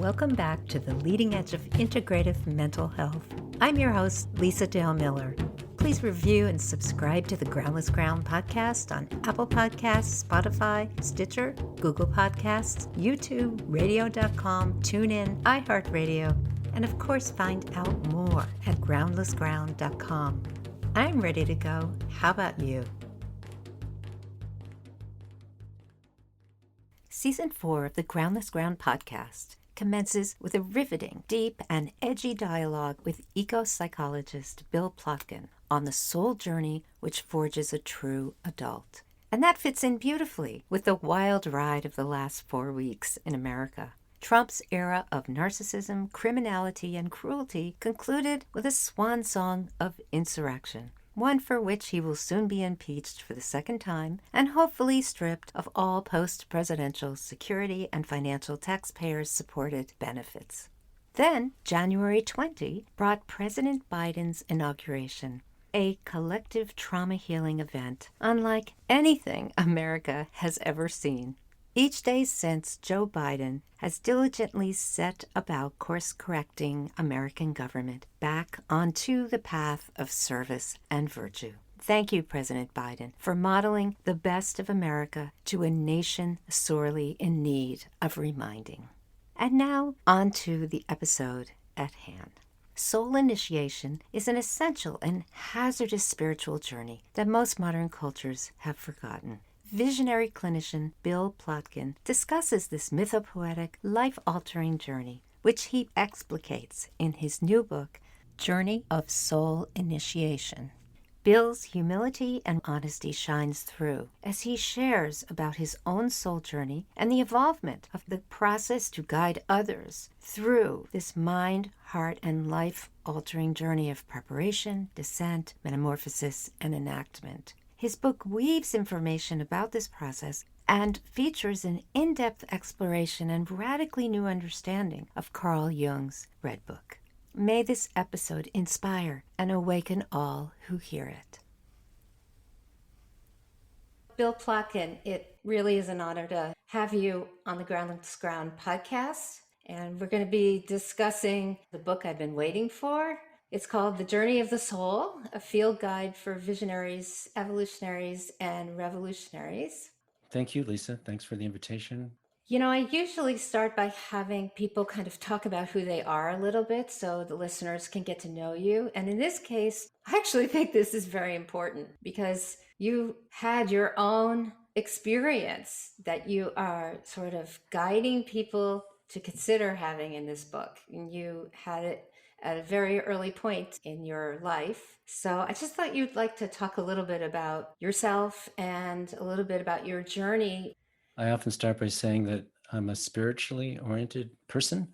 Welcome back to the leading edge of integrative mental health. I'm your host, Lisa Dale Miller. Please review and subscribe to the Groundless Ground podcast on Apple Podcasts, Spotify, Stitcher, Google Podcasts, YouTube, radio.com, TuneIn, iHeartRadio, and of course find out more at groundlessground.com. I'm ready to go. How about you? Season 4 of the Groundless Ground podcast commences with a riveting, deep, and edgy dialogue with eco-psychologist Bill Plotkin on the soul journey which forges a true adult. And that fits in beautifully with the wild ride of the last 4 weeks in America. Trump's era of narcissism, criminality, and cruelty concluded with a swan song of insurrection, one for which he will soon be impeached for the second time and hopefully stripped of all post-presidential security and financial taxpayers-supported benefits. Then, January 20 brought President Biden's inauguration, a collective trauma healing event unlike anything America has ever seen. Each day since, Joe Biden has diligently set about course-correcting American government back onto the path of service and virtue. Thank you, President Biden, for modeling the best of America to a nation sorely in need of reminding. And now, on to the episode at hand. Soul initiation is an essential and hazardous spiritual journey that most modern cultures have forgotten. Visionary clinician Bill Plotkin discusses this mythopoetic, life-altering journey, which he explicates in his new book, Journey of Soul Initiation. Bill's humility and honesty shines through as he shares about his own soul journey and the involvement of the process to guide others through this mind, heart, and life-altering journey of preparation, descent, metamorphosis, and enactment. His book weaves information about this process and features an in-depth exploration and radically new understanding of Carl Jung's Red Book. May this episode inspire and awaken all who hear it. Bill Plotkin, it really is an honor to have you on the Groundless Ground podcast. And we're going to be discussing the book I've been waiting for. It's called The Journey of the Soul, a field guide for visionaries, evolutionaries, and revolutionaries. Thank you, Lisa. Thanks for the invitation. You know, I usually start by having people kind of talk about who they are a little bit so the listeners can get to know you. And in this case, I actually think this is very important because you had your own experience that you are sort of guiding people to consider having in this book. And you had it at a very early point in your life. So I just thought you'd like to talk a little bit about yourself and a little bit about your journey. I often start by saying that I'm a spiritually oriented person,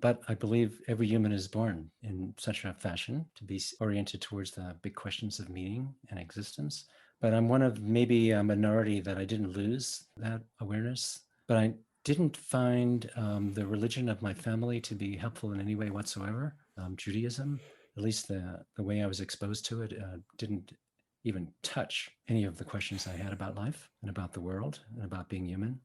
but I believe every human is born in such a fashion to be oriented towards the big questions of meaning and existence. But I'm one of maybe a minority that I didn't lose that awareness, but I didn't find the religion of my family to be helpful in any way whatsoever. Judaism, at least the way I was exposed to it, didn't even touch any of the questions I had about life and about the world and about being human.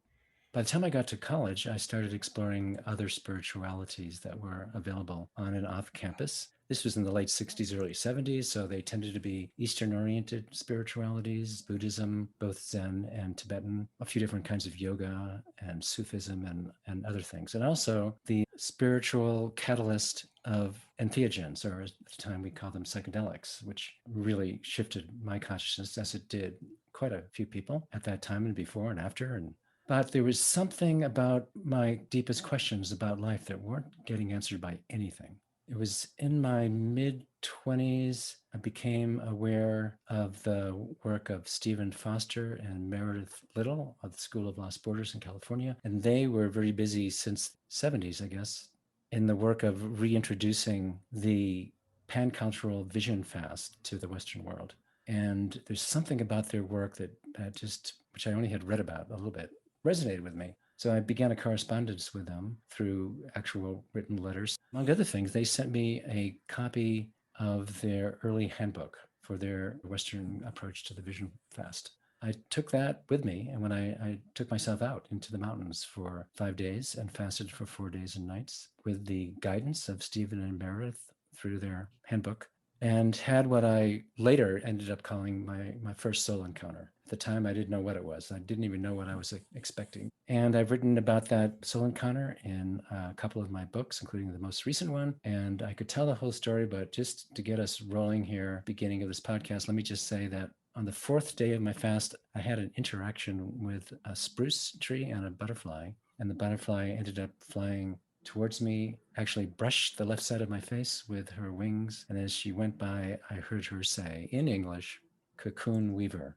By the time I got to college, I started exploring other spiritualities that were available on and off campus. This was in the late 60s, early 70s, so they tended to be Eastern-oriented spiritualities, Buddhism, both Zen and Tibetan, a few different kinds of yoga and Sufism and other things. And also the spiritual catalyst of entheogens, or at the time we called them psychedelics, which really shifted my consciousness as it did quite a few people at that time and before and after. But there was something about my deepest questions about life that weren't getting answered by anything. It was in my mid-20s, I became aware of the work of Stephen Foster and Meredith Little of the School of Lost Borders in California. And they were very busy since the 70s, I guess, in the work of reintroducing the pan-cultural vision fast to the Western world. And there's something about their work that just, which I only had read about a little bit, resonated with me. So I began a correspondence with them through actual written letters. Among other things, they sent me a copy of their early handbook for their Western approach to the vision fast. I took that with me. And when I took myself out into the mountains for 5 days and fasted for 4 days and nights with the guidance of Stephen and Meredith through their handbook, and had what I later ended up calling my first soul encounter. At the time, I didn't know what it was. I didn't even know what I was expecting. And I've written about that soul encounter in a couple of my books, including the most recent one. And I could tell the whole story, but just to get us rolling here, beginning of this podcast, let me just say that on the fourth day of my fast, I had an interaction with a spruce tree and a butterfly, and the butterfly ended up flying towards me, actually brushed the left side of my face with her wings. And as she went by, I heard her say in English, "Cocoon Weaver,"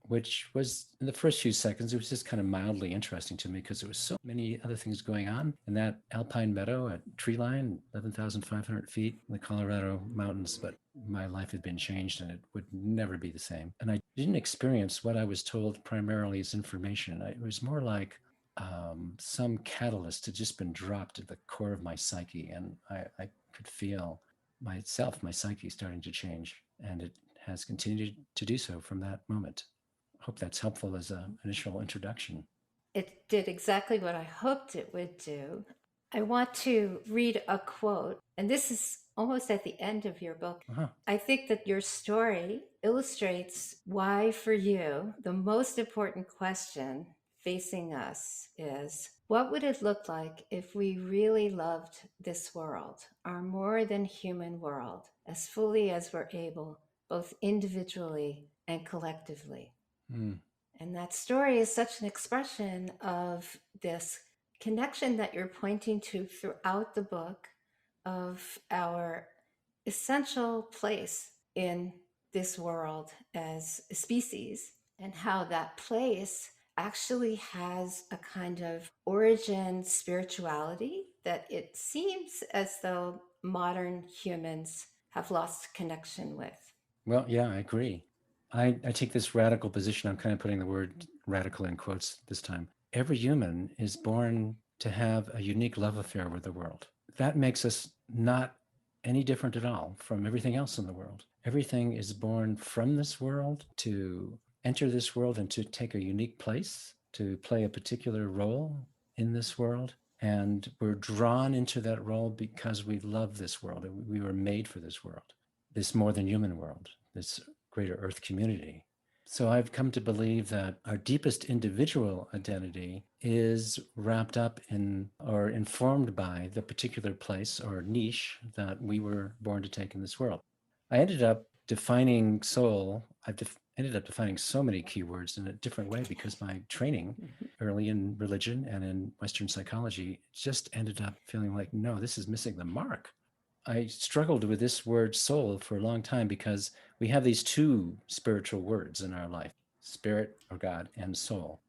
which was in the first few seconds, it was just kind of mildly interesting to me because there was so many other things going on in that alpine meadow at tree line, 11,500 feet in the Colorado mountains. But my life had been changed and it would never be the same. And I didn't experience what I was told primarily as information. It was more like some catalyst had just been dropped at the core of my psyche. And I could feel myself, my psyche starting to change. And it has continued to do so from that moment. Hope that's helpful as an initial introduction. It did exactly what I hoped it would do. I want to read a quote, and this is almost at the end of your book. Uh-huh. I think that your story illustrates why, for you, the most important question facing us is what would it look like if we really loved this world, our more than human world, as fully as we're able, both individually and collectively? Mm. And that story is such an expression of this connection that you're pointing to throughout the book of our essential place in this world as a species, and how that place actually has a kind of origin spirituality that it seems as though modern humans have lost connection with. Well, yeah, I agree. I take this radical position. I'm kind of putting the word radical in quotes this time. Every human is born to have a unique love affair with the world. That makes us not any different at all from everything else in the world. Everything is born from this world to enter this world and to take a unique place, to play a particular role in this world. And we're drawn into that role because we love this world. We were made for this world, this more than human world, this greater earth community. So I've come to believe that our deepest individual identity is wrapped up in or informed by the particular place or niche that we were born to take in this world. I ended up defining soul. Ended up defining so many keywords in a different way because my training early in religion and in Western psychology just ended up feeling like, no, this is missing the mark. I struggled with this word soul for a long time because we have these two spiritual words in our life, spirit or God and soul.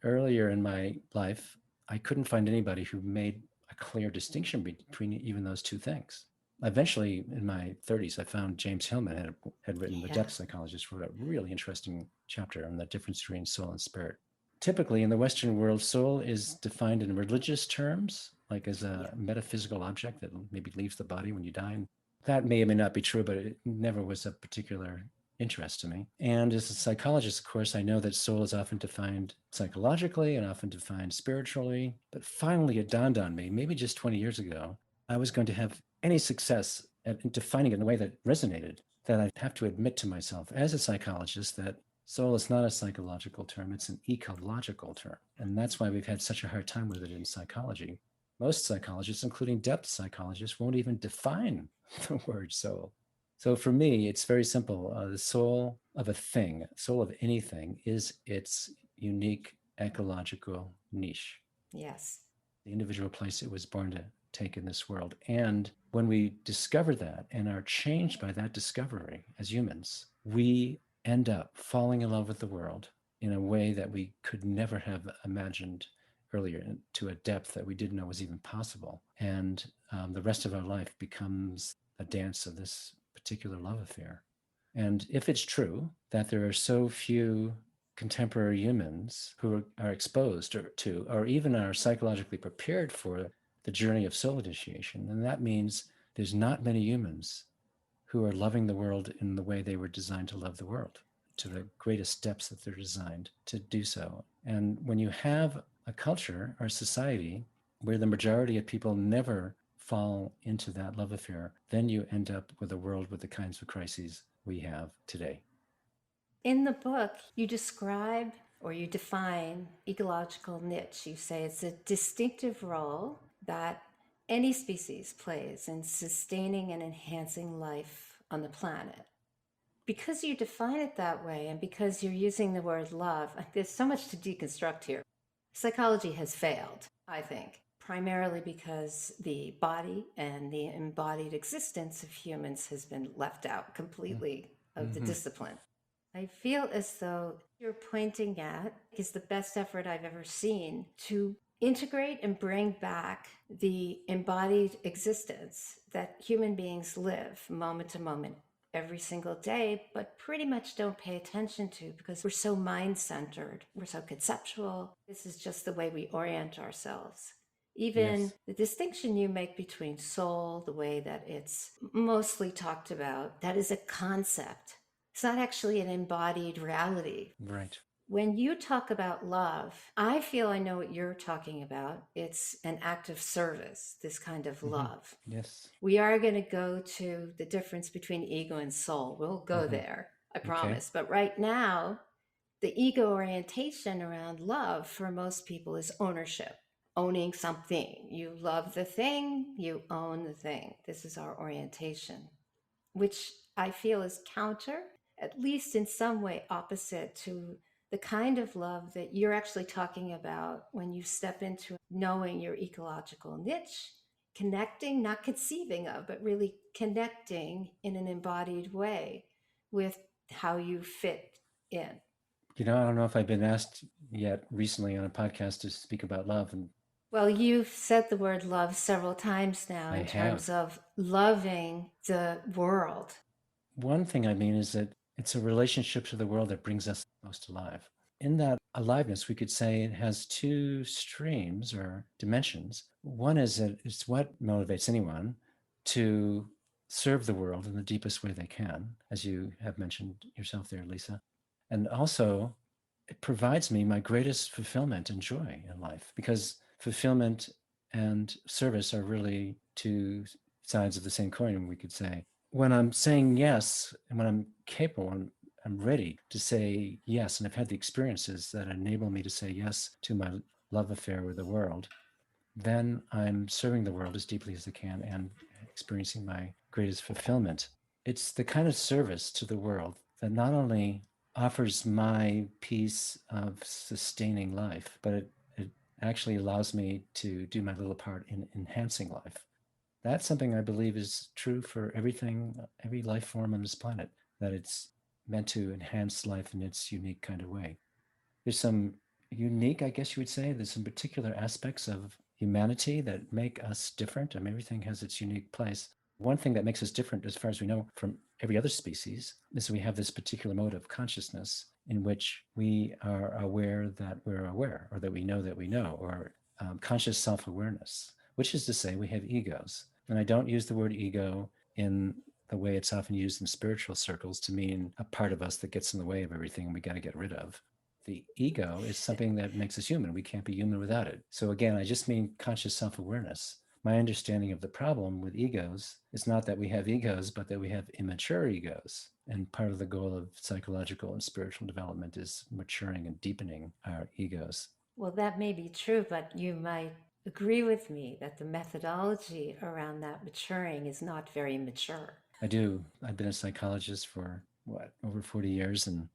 Earlier in my life, I couldn't find anybody who made a clear distinction between even those two things. Eventually, in my 30s, I found James Hillman had written, The Yeah. Depth Psychologist, wrote a really interesting chapter on the difference between soul and spirit. Typically, in the Western world, soul is defined in religious terms, like as Yeah. a metaphysical object that maybe leaves the body when you die. And that may or may not be true, but it never was of particular interest to me. And as a psychologist, of course, I know that soul is often defined psychologically and often defined spiritually. But finally, it dawned on me, maybe just 20 years ago, I was going to have any success at defining it in a way that resonated, that I'd have to admit to myself as a psychologist that soul is not a psychological term, it's an ecological term. And that's why we've had such a hard time with it in psychology. Most psychologists, including depth psychologists, won't even define the word soul. So for me, it's very simple. The soul of a thing, soul of anything, is its unique ecological niche, Yes. the individual place it was born to take in this world. And when we discover that and are changed by that discovery as humans, we end up falling in love with the world in a way that we could never have imagined earlier, to a depth that we didn't know was even possible. And the rest of our life becomes a dance of this particular love affair. And if it's true that there are so few contemporary humans who are exposed to, or even are psychologically prepared for the journey of soul initiation, then that means there's not many humans who are loving the world in the way they were designed to love the world, to the greatest depths that they're designed to do so. And when you have a culture or a society where the majority of people never fall into that love affair, then you end up with a world with the kinds of crises we have today. In the book, you describe or you define ecological niche. You say it's a distinctive role that any species plays in sustaining and enhancing life on the planet. Because you define it that way and because you're using the word love, there's so much to deconstruct here. Psychology has failed, I think, primarily because the body and the embodied existence of humans has been left out completely of the Mm-hmm. discipline. I feel as though you're pointing at is the best effort I've ever seen to integrate and bring back the embodied existence that human beings live moment to moment every single day, but pretty much don't pay attention to because we're so mind centered, we're so conceptual. This is just the way we orient ourselves. Even Yes. the distinction you make between soul, the way that it's mostly talked about, that is a concept. It's not actually an embodied reality. Right. When you talk about love, I feel I know what you're talking about. It's an act of service, this kind of Mm-hmm. love. Yes. We are going to go to the difference between ego and soul. We'll go Mm-hmm. there, I Okay. promise. But right now, the ego orientation around love for most people is ownership, owning something. You love the thing, you own the thing. This is our orientation, which I feel is counter, at least in some way opposite to the kind of love that you're actually talking about when you step into knowing your ecological niche, connecting, not conceiving of, but really connecting in an embodied way with how you fit in. You know, I don't know if I've been asked yet recently on a podcast to speak about love, and Well, you've said the word love several times now I in have. terms of loving the world. One thing I mean is that it's a relationship to the world that brings us most alive. In that aliveness, we could say it has two streams or dimensions. One is that it's what motivates anyone to serve the world in the deepest way they can, as you have mentioned yourself there, Lisa. And also, it provides me my greatest fulfillment and joy in life because fulfillment and service are really two sides of the same coin, we could say. When I'm saying yes and when I'm capable, I'm ready to say yes, and I've had the experiences that enable me to say yes to my love affair with the world, then I'm serving the world as deeply as I can and experiencing my greatest fulfillment. It's the kind of service to the world that not only offers my piece of sustaining life, but it actually allows me to do my little part in enhancing life. That's something I believe is true for everything, every life form on this planet, that it's meant to enhance life in its unique kind of way. There's some unique, I guess you would say, there's some particular aspects of humanity that make us different. I mean, everything has its unique place. One thing that makes us different, as far as we know, from every other species is we have this particular mode of consciousness in which we are aware that we're aware, or that we know, or conscious self awareness, which is to say, we have egos. And I don't use the word ego in the way it's often used in spiritual circles to mean a part of us that gets in the way of everything and we got to get rid of. The ego is something that makes us human. We can't be human without it. So again, I just mean conscious self-awareness. My understanding of the problem with egos is not that we have egos, but that we have immature egos. And part of the goal of psychological and spiritual development is maturing and deepening our egos. Well, that may be true, but you might agree with me that the methodology around that maturing is not very mature. I do. I've been a psychologist for over 40 years, and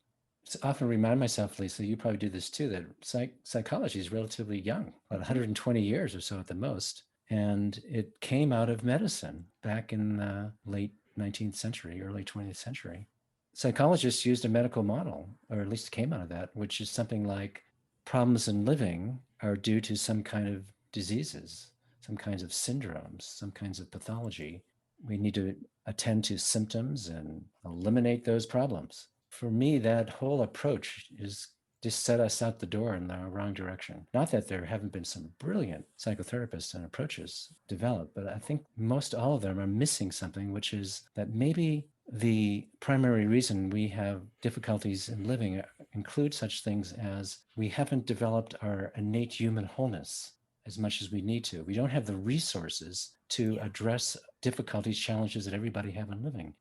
often remind myself, Lisa, you probably do this too, that psychology is relatively young, about 120 years or so at the most. And it came out of medicine back in the late 19th century, early 20th century. Psychologists used a medical model, or at least came out of that, which is something like problems in living are due to some kind of diseases, some kinds of syndromes, some kinds of pathology. We need to attend to symptoms and eliminate those problems. For me, that whole approach is just set us out the door in the wrong direction. Not that there haven't been some brilliant psychotherapists and approaches developed, but I think most all of them are missing something, which is that maybe The primary reason we have difficulties in living include such things as we haven't developed our innate human wholeness as much as we need to. We don't have the resources to Yeah. address difficulties, challenges that everybody have in living.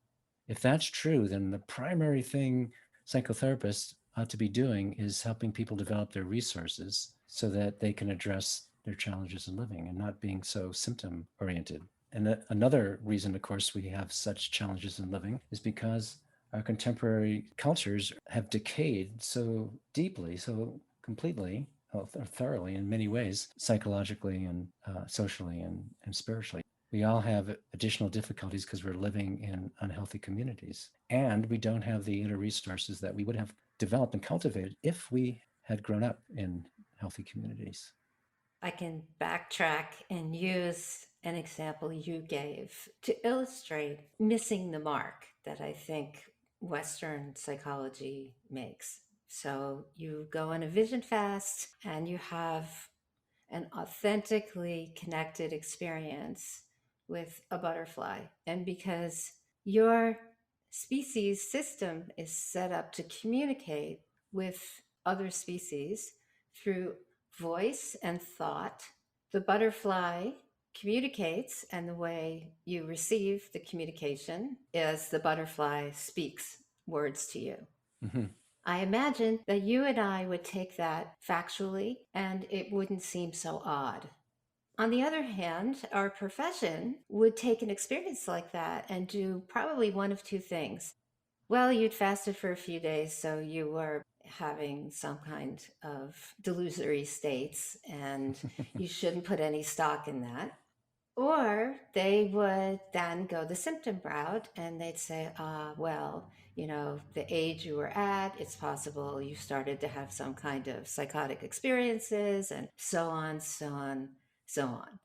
If that's true, then the primary thing psychotherapists ought to be doing is helping people develop their resources so that they can address their challenges in living and not being so symptom oriented. And another reason, of course, we have such challenges in living is because our contemporary cultures have decayed so deeply, so completely, or thoroughly in many ways, psychologically and socially and spiritually. We all have additional difficulties because we're living in unhealthy communities. And we don't have the inner resources that we would have developed and cultivated if we had grown up in healthy communities. I can backtrack and use an example you gave to illustrate missing the mark that I think Western psychology makes. So you go on a vision fast and you have an authentically connected experience with a butterfly. And because your species system is set up to communicate with other species through voice and thought, the butterfly communicates, and the way you receive the communication is the butterfly speaks words to you. Mm-hmm. I imagine that you and I would take that factually and it wouldn't seem so odd. On the other hand, our profession would take an experience like that and do probably one of two things. Well, you'd fasted for a few days, so you were having some kind of delusory states, and you shouldn't put any stock in that. Or they would then go the symptom route and they'd say, well, the age you were at, it's possible you started to have some kind of psychotic experiences, and so on, so on, so on.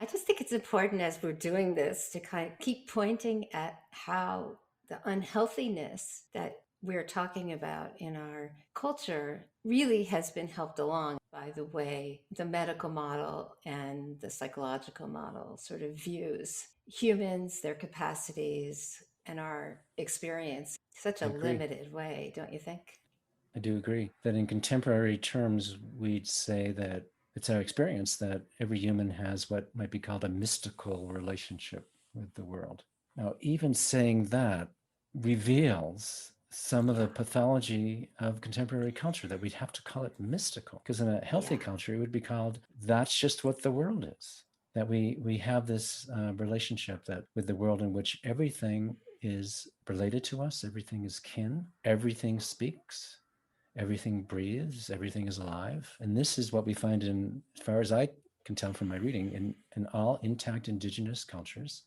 I just think it's important as we're doing this to kind of keep pointing at how the unhealthiness that we're talking about in our culture really has been helped along by the way the medical model and the psychological model sort of views humans, their capacities, and our experience in such I a agree. limited way, don't you think? I do agree that in contemporary terms, we'd say that it's our experience that every human has what might be called a mystical relationship with the world. Now, even saying that reveals some of the Yeah, pathology of contemporary culture that we'd have to call it mystical. Because in a healthy yeah. culture, it would be called that's just what the world is. That we have this relationship that with the world in which everything is related to us, everything is kin, everything speaks, everything breathes, everything is alive. And this is what we find in, as far as I can tell from my reading, in all intact indigenous cultures.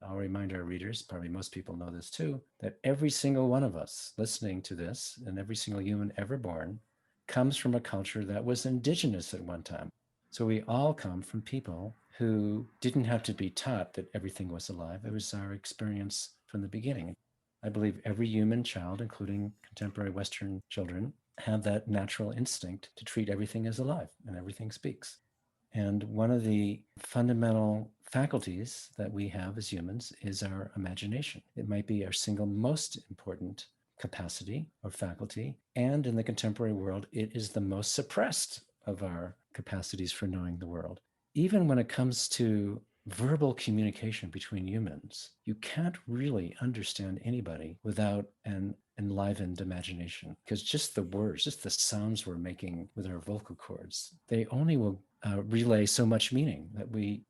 I'll remind our readers, probably most people know this too, that every single one of us listening to this and every single human ever born comes from a culture that was indigenous at one time. So we all come from people who didn't have to be taught that everything was alive. It was our experience from the beginning. I believe every human child, including contemporary Western children, have that natural instinct to treat everything as alive and everything speaks. And one of the fundamental faculties that we have as humans is our imagination. It might be our single most important capacity or faculty. And in the contemporary world, it is the most suppressed of our capacities for knowing the world. Even when it comes to verbal communication between humans, you can't really understand anybody without an enlivened imagination because just the words, just the sounds we're making with our vocal cords, they only will relay so much meaning that we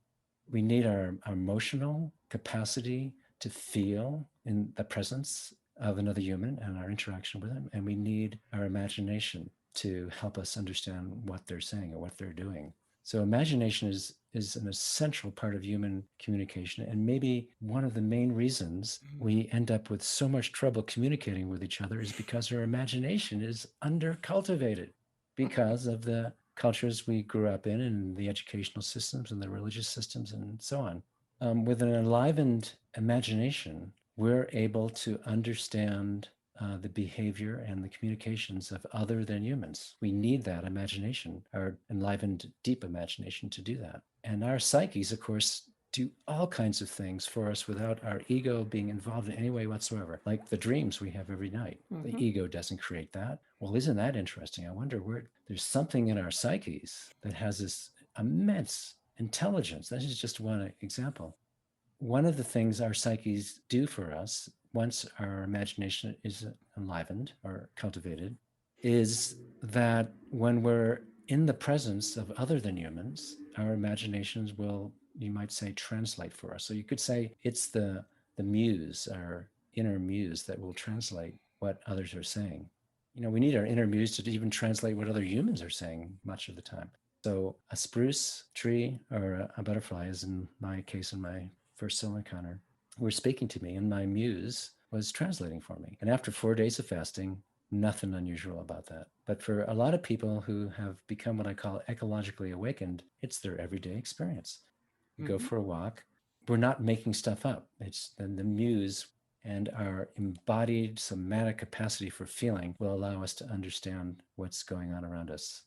need our emotional capacity to feel in the presence of another human and our interaction with them, and we need our imagination to help us understand what they're saying or what they're doing. So imagination is an essential part of human communication, and maybe one of the main reasons we end up with so much trouble communicating with each other is because our imagination is undercultivated because of the cultures we grew up in and the educational systems and the religious systems and so on. With an enlivened imagination, we're able to understand the behavior and the communications of other than humans. We need that imagination, our enlivened, deep imagination to do that. And our psyches, of course, do all kinds of things for us without our ego being involved in any way whatsoever, like the dreams we have every night. The Mm-hmm. ego doesn't create that. Well, isn't that interesting? I wonder where there's something in our psyches that has this immense intelligence. This is just one example. One of the things our psyches do for us once our imagination is enlivened or cultivated is that when we're in the presence of other than humans, our imaginations will, you might say, translate for us. So you could say it's the muse, our inner muse, that will translate what others are saying. We need our inner muse to even translate what other humans are saying much of the time. So a spruce tree or a butterfly, as in my case, in my first soul encounter, were speaking to me, and my muse was translating for me. And after 4 days of fasting, nothing unusual about that. But for a lot of people who have become what I call ecologically awakened, it's their everyday experience. We go Mm-hmm. for a walk. We're not making stuff up. It's then the muse and our embodied somatic capacity for feeling will allow us to understand what's going on around us.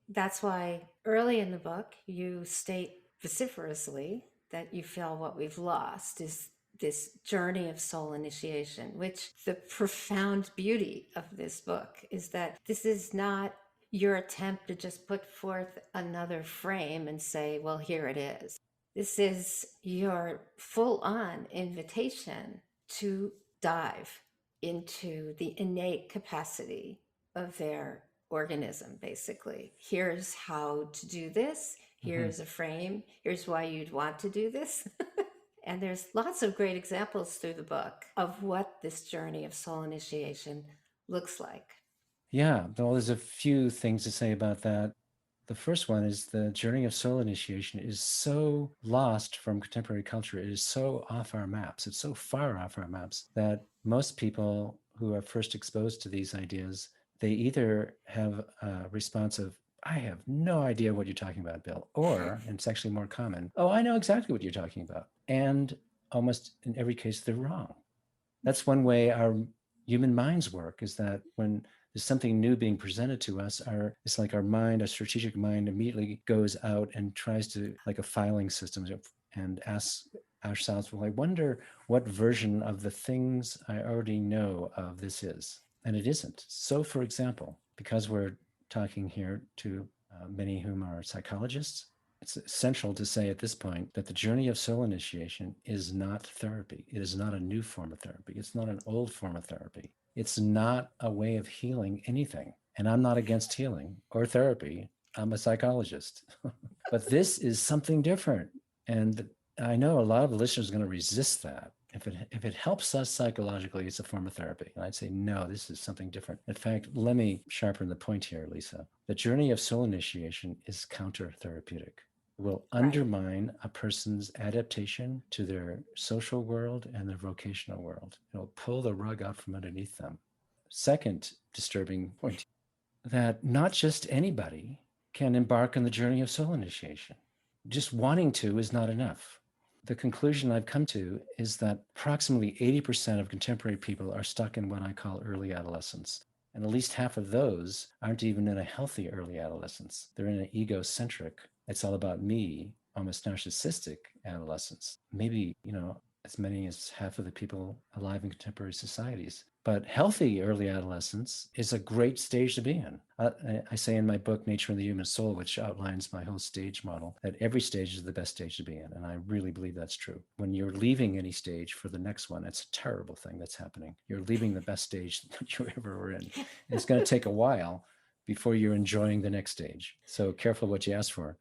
That's why early in the book, you state vociferously that you feel what we've lost is this journey of soul initiation, which the profound beauty of this book is that this is not your attempt to just put forth another frame and say, well, here it is. This is your full on invitation to dive into the innate capacity of their organism, basically. Here's how to do this. Mm-hmm. Here's a frame. Here's why you'd want to do this. And there's lots of great examples through the book of what this journey of soul initiation looks like. Yeah, well, there's a few things to say about that. The first one is the journey of soul initiation is so lost from contemporary culture. It is so off our maps. It's so far off our maps that most people who are first exposed to these ideas, they either have a response of, I have no idea what you're talking about, Bill, or, and it's actually more common, oh, I know exactly what you're talking about. And almost in every case, they're wrong. That's one way our human minds work, is that when there's something new being presented to us, it's like our mind, our strategic mind, immediately goes out and tries to, like a filing system, and asks ourselves, well, I wonder what version of the things I already know of this is. And it isn't. So, for example, because we're talking here to many whom are psychologists, it's essential to say at this point that the journey of soul initiation is not therapy. It is not a new form of therapy. It's not an old form of therapy. It's not a way of healing anything. And I'm not against healing or therapy. I'm a psychologist. But this is something different. And I know a lot of the listeners are going to resist that. If it helps us psychologically, it's a form of therapy. And I'd say, no, this is something different. In fact, let me sharpen the point here, Lisa. The journey of soul initiation is counter therapeutic. Will Right. undermine a person's adaptation to their social world and their vocational world. It'll pull the rug out from underneath them. Second disturbing point, that not just anybody can embark on the journey of soul initiation. Just wanting to is not enough. The conclusion I've come to is that approximately 80% of contemporary people are stuck in what I call early adolescence. And at least half of those aren't even in a healthy early adolescence. They're in an egocentric, it's all about me, almost narcissistic adolescence. Maybe, as many as half of the people alive in contemporary societies. But healthy early adolescence is a great stage to be in. I say in my book, Nature and the Human Soul, which outlines my whole stage model, that every stage is the best stage to be in. And I really believe that's true. When you're leaving any stage for the next one, it's a terrible thing that's happening. You're leaving the best stage that you ever were in. And it's going to take a while before you're enjoying the next stage. So careful what you ask for.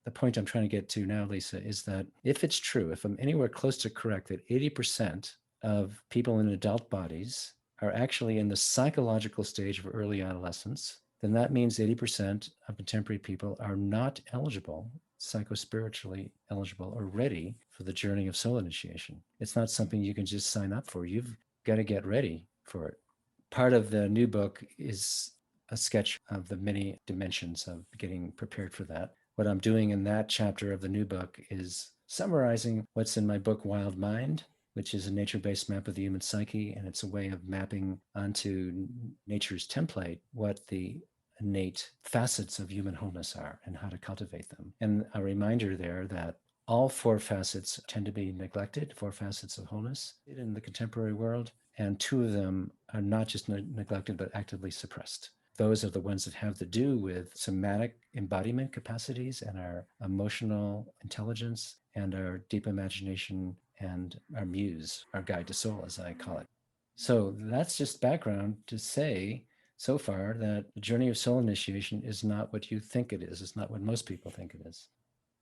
The point I'm trying to get to now, Lisa, is that if it's true, if I'm anywhere close to correct, that 80% of people in adult bodies are actually in the psychological stage of early adolescence, then that means 80% of contemporary people are not eligible, psychospiritually eligible or ready for the journey of soul initiation. It's not something you can just sign up for. You've got to get ready for it. Part of the new book is a sketch of the many dimensions of getting prepared for that. What I'm doing in that chapter of the new book is summarizing what's in my book, Wild Mind, which is a nature-based map of the human psyche, and it's a way of mapping onto nature's template what the innate facets of human wholeness are and how to cultivate them. And a reminder there that All four facets tend to be neglected, four facets of wholeness in the contemporary world. And two of them are not just neglected, but actively suppressed. Those are the ones that have to do with somatic embodiment capacities and our emotional intelligence and our deep imagination and our muse, our guide to soul, as I call it. So that's just background to say so far that the journey of soul initiation is not what you think it is. It's not what most people think it is.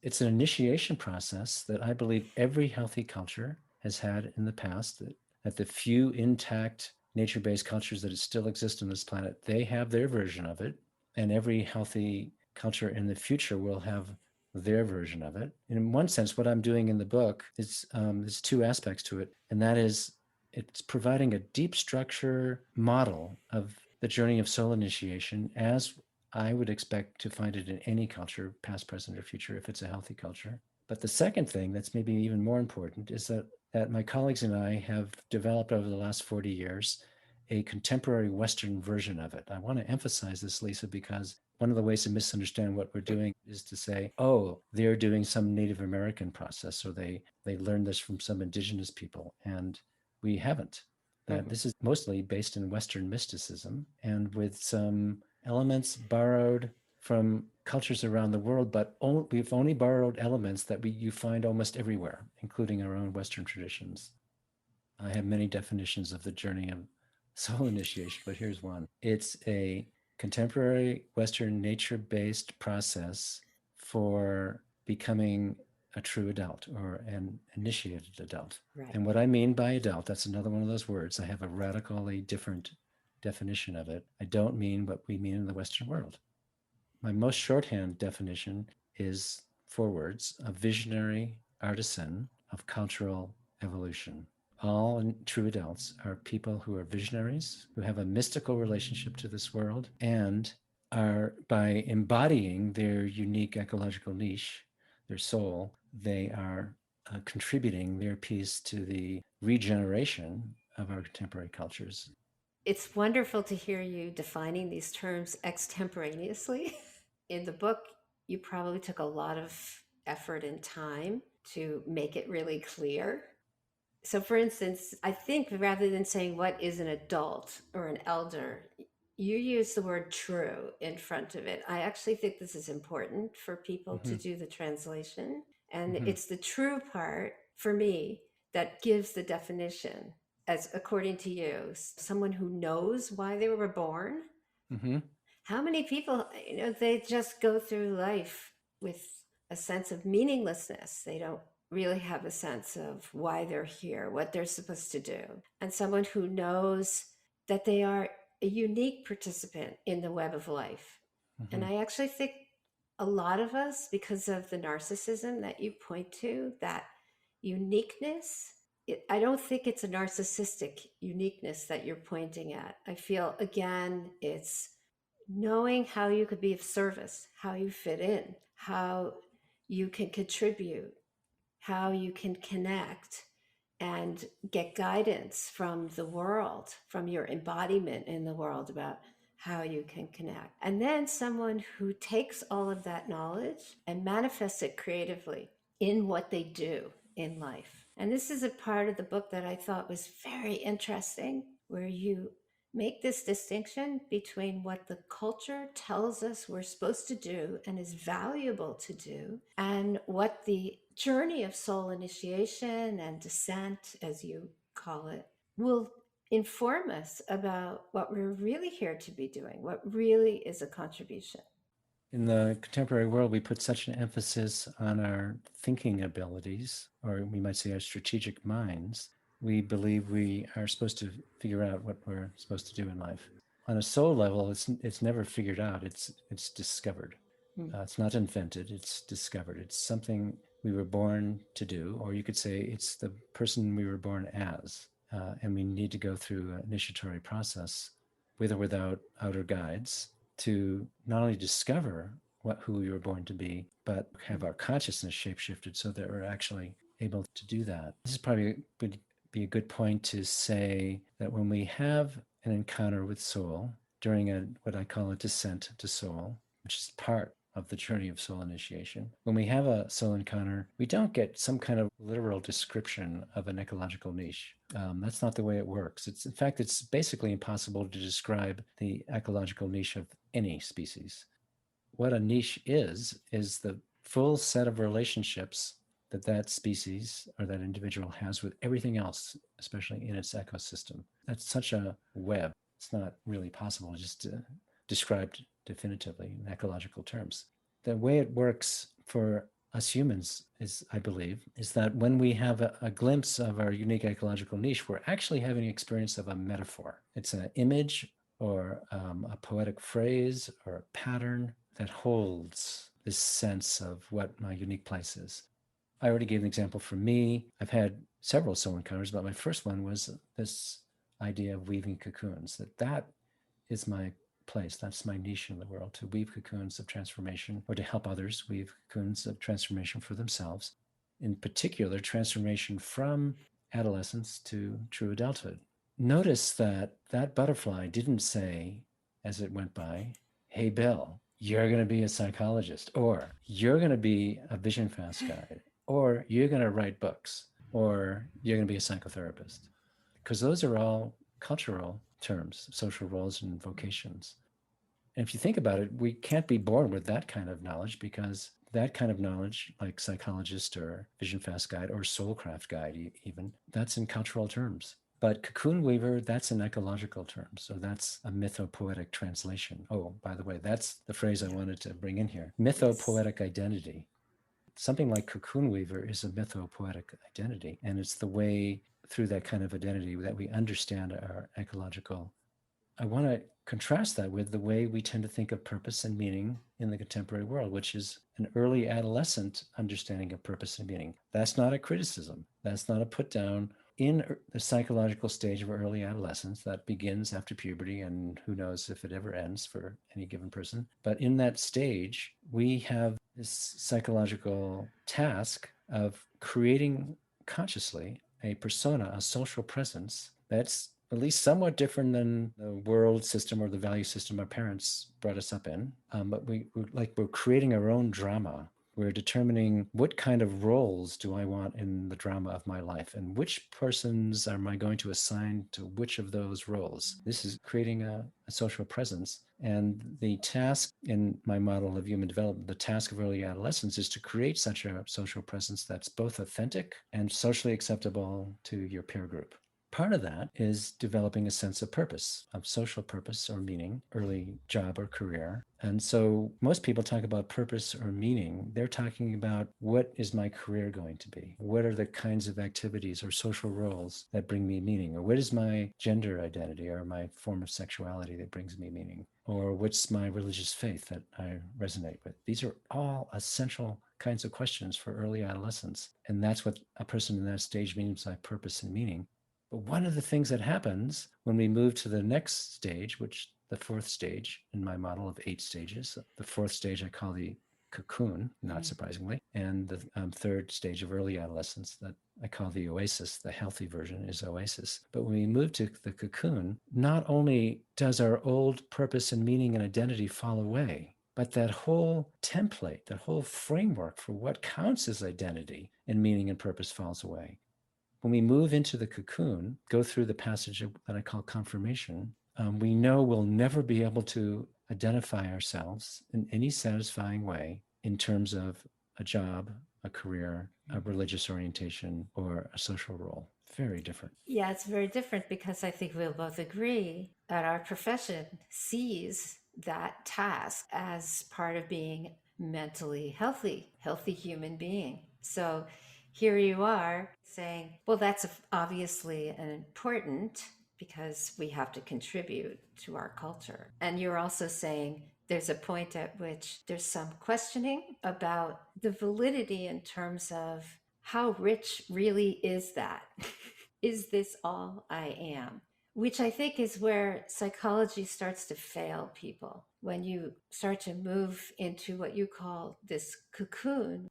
It's an initiation process that I believe every healthy culture has had in the past, that the few intact nature-based cultures that still exist on this planet, they have their version of it. And every healthy culture in the future will have their version of it. And in one sense, what I'm doing in the book is there's two aspects to it, and that is it's providing a deep structure model of the journey of soul initiation as I would expect to find it in any culture, past, present, or future, if it's a healthy culture. But the second thing that's maybe even more important is that my colleagues and I have developed over the last 40 years a contemporary Western version of it. I want to emphasize this, Lisa, because one of the ways to misunderstand what we're doing is to say, oh, they're doing some Native American process, or they learned this from some indigenous people, and we haven't. That this is mostly based in Western mysticism and with some elements borrowed from cultures around the world, but we've only borrowed elements that you find almost everywhere, including our own Western traditions. I have many definitions of the journey of soul initiation, but here's one. It's a contemporary Western nature-based process for becoming a true adult or an initiated adult. Right. And what I mean by adult, that's another one of those words. I have a radically different definition of it. I don't mean what we mean in the Western world. My most shorthand definition is four words: a visionary artisan of cultural evolution. All true adults are people who are visionaries, who have a mystical relationship to this world, and are, by embodying their unique ecological niche, their soul, they are contributing their piece to the regeneration of our contemporary cultures. It's wonderful to hear you defining these terms extemporaneously. In the book, you probably took a lot of effort and time to make it really clear. So, for instance, I think rather than saying what is an adult or an elder, you use the word true in front of it. I actually think this is important for people to Mm-hmm. do the translation. And Mm-hmm. it's the true part for me that gives the definition, as according to you, someone who knows why they were born. Mm-hmm. How many people, they just go through life with a sense of meaninglessness. They don't really have a sense of why they're here, what they're supposed to do. And someone who knows that they are a unique participant in the web of life. And Mm-hmm. I actually think a lot of us, because of the narcissism that you point to, that uniqueness, I don't think it's a narcissistic uniqueness that you're pointing at. I feel, again, it's knowing how you could be of service, how you fit in, how you can contribute, how you can connect and get guidance from the world, from your embodiment in the world about how you can connect. And then someone who takes all of that knowledge and manifests it creatively in what they do in life. And this is a part of the book that I thought was very interesting, where you make this distinction between what the culture tells us we're supposed to do and is valuable to do, and what the journey of soul initiation and descent, as you call it, will inform us about what we're really here to be doing, what really is a contribution. In the contemporary world, we put such an emphasis on our thinking abilities, or we might say our strategic minds. We believe we are supposed to figure out what we're supposed to do in life. On a soul level, it's never figured out. It's discovered. Mm. It's not invented. It's discovered. It's something we were born to do, or you could say it's the person we were born as, and we need to go through an initiatory process, with or without outer guides, to not only discover who we were born to be, but have our consciousness shapeshifted so that we're actually able to do that. This is probably would be a good point to say that when we have an encounter with soul during what I call a descent to soul, which is part of the journey of soul initiation. When we have a soul encounter, we don't get some kind of literal description of an ecological niche. That's not the way it works. In fact, it's basically impossible to describe the ecological niche of any species. What a niche is the full set of relationships that that species or that individual has with everything else, especially in its ecosystem. That's such a web. It's not really possible just to describe definitively in ecological terms. The way it works for us humans is, I believe, is that when we have a glimpse of our unique ecological niche, we're actually having an experience of a metaphor. It's an image or a poetic phrase or a pattern that holds this sense of what my unique place is. I already gave an example for me. I've had several soul encounters, but my first one was this idea of weaving cocoons, that is my place. That's my niche in the world, to weave cocoons of transformation or to help others weave cocoons of transformation for themselves. In particular, transformation from adolescence to true adulthood. Notice that that butterfly didn't say as it went by, hey, Bill, you're going to be a psychologist, or you're going to be a vision fast guide, or you're going to write books, or you're going to be a psychotherapist. Because those are all cultural terms, social roles and vocations. And if you think about it, we can't be born with that kind of knowledge because that kind of knowledge, like psychologist or vision fast guide or soulcraft guide, even, that's in cultural terms. But cocoon weaver, that's an ecological term. So that's a mythopoetic translation. Oh, by the way, that's the phrase I wanted to bring in here. Yes. Mythopoetic identity. Something like cocoon weaver is a mythopoetic identity. And it's the way through that kind of identity that we understand our ecological. I want to contrast that with the way we tend to think of purpose and meaning in the contemporary world, which is an early adolescent understanding of purpose and meaning. That's not a criticism. That's not a put down. In the psychological stage of early adolescence that begins after puberty, and who knows if it ever ends for any given person. But in that stage, we have this psychological task of creating consciously a persona, a social presence that's at least somewhat different than the world system or the value system our parents brought us up in. But we're creating our own drama. We're determining what kind of roles do I want in the drama of my life and which persons am I going to assign to which of those roles. This is creating a social presence. And the task in my model of human development, the task of early adolescence is to create such a social presence that's both authentic and socially acceptable to your peer group. Part of that is developing a sense of purpose, of social purpose or meaning, early job or career. And so most people talk about purpose or meaning. They're talking about what is my career going to be? What are the kinds of activities or social roles that bring me meaning? Or what is my gender identity or my form of sexuality that brings me meaning? Or what's my religious faith that I resonate with? These are all essential kinds of questions for early adolescence. And that's what a person in that stage means by purpose and meaning. But one of the things that happens when we move to the next stage, which the fourth stage in my model of 8 stages, the fourth stage I call the cocoon, not surprisingly, and the third stage of early adolescence that I call the oasis, the healthy version is oasis. But when we move to the cocoon, not only does our old purpose and meaning and identity fall away, but that whole template, that whole framework for what counts as identity and meaning and purpose falls away. When we move into the cocoon, go through the passage that I call confirmation, we know we'll never be able to identify ourselves in any satisfying way in terms of a job, a career, a religious orientation, or a social role. Very different. Yeah, it's very different because I think we'll both agree that our profession sees that task as part of being mentally healthy human being. So here you are saying, well, that's obviously an important because we have to contribute to our culture. And you're also saying there's a point at which there's some questioning about the validity in terms of how rich really is that? Is this all I am? Which I think is where psychology starts to fail people. When you start to move into what you call this cocoon.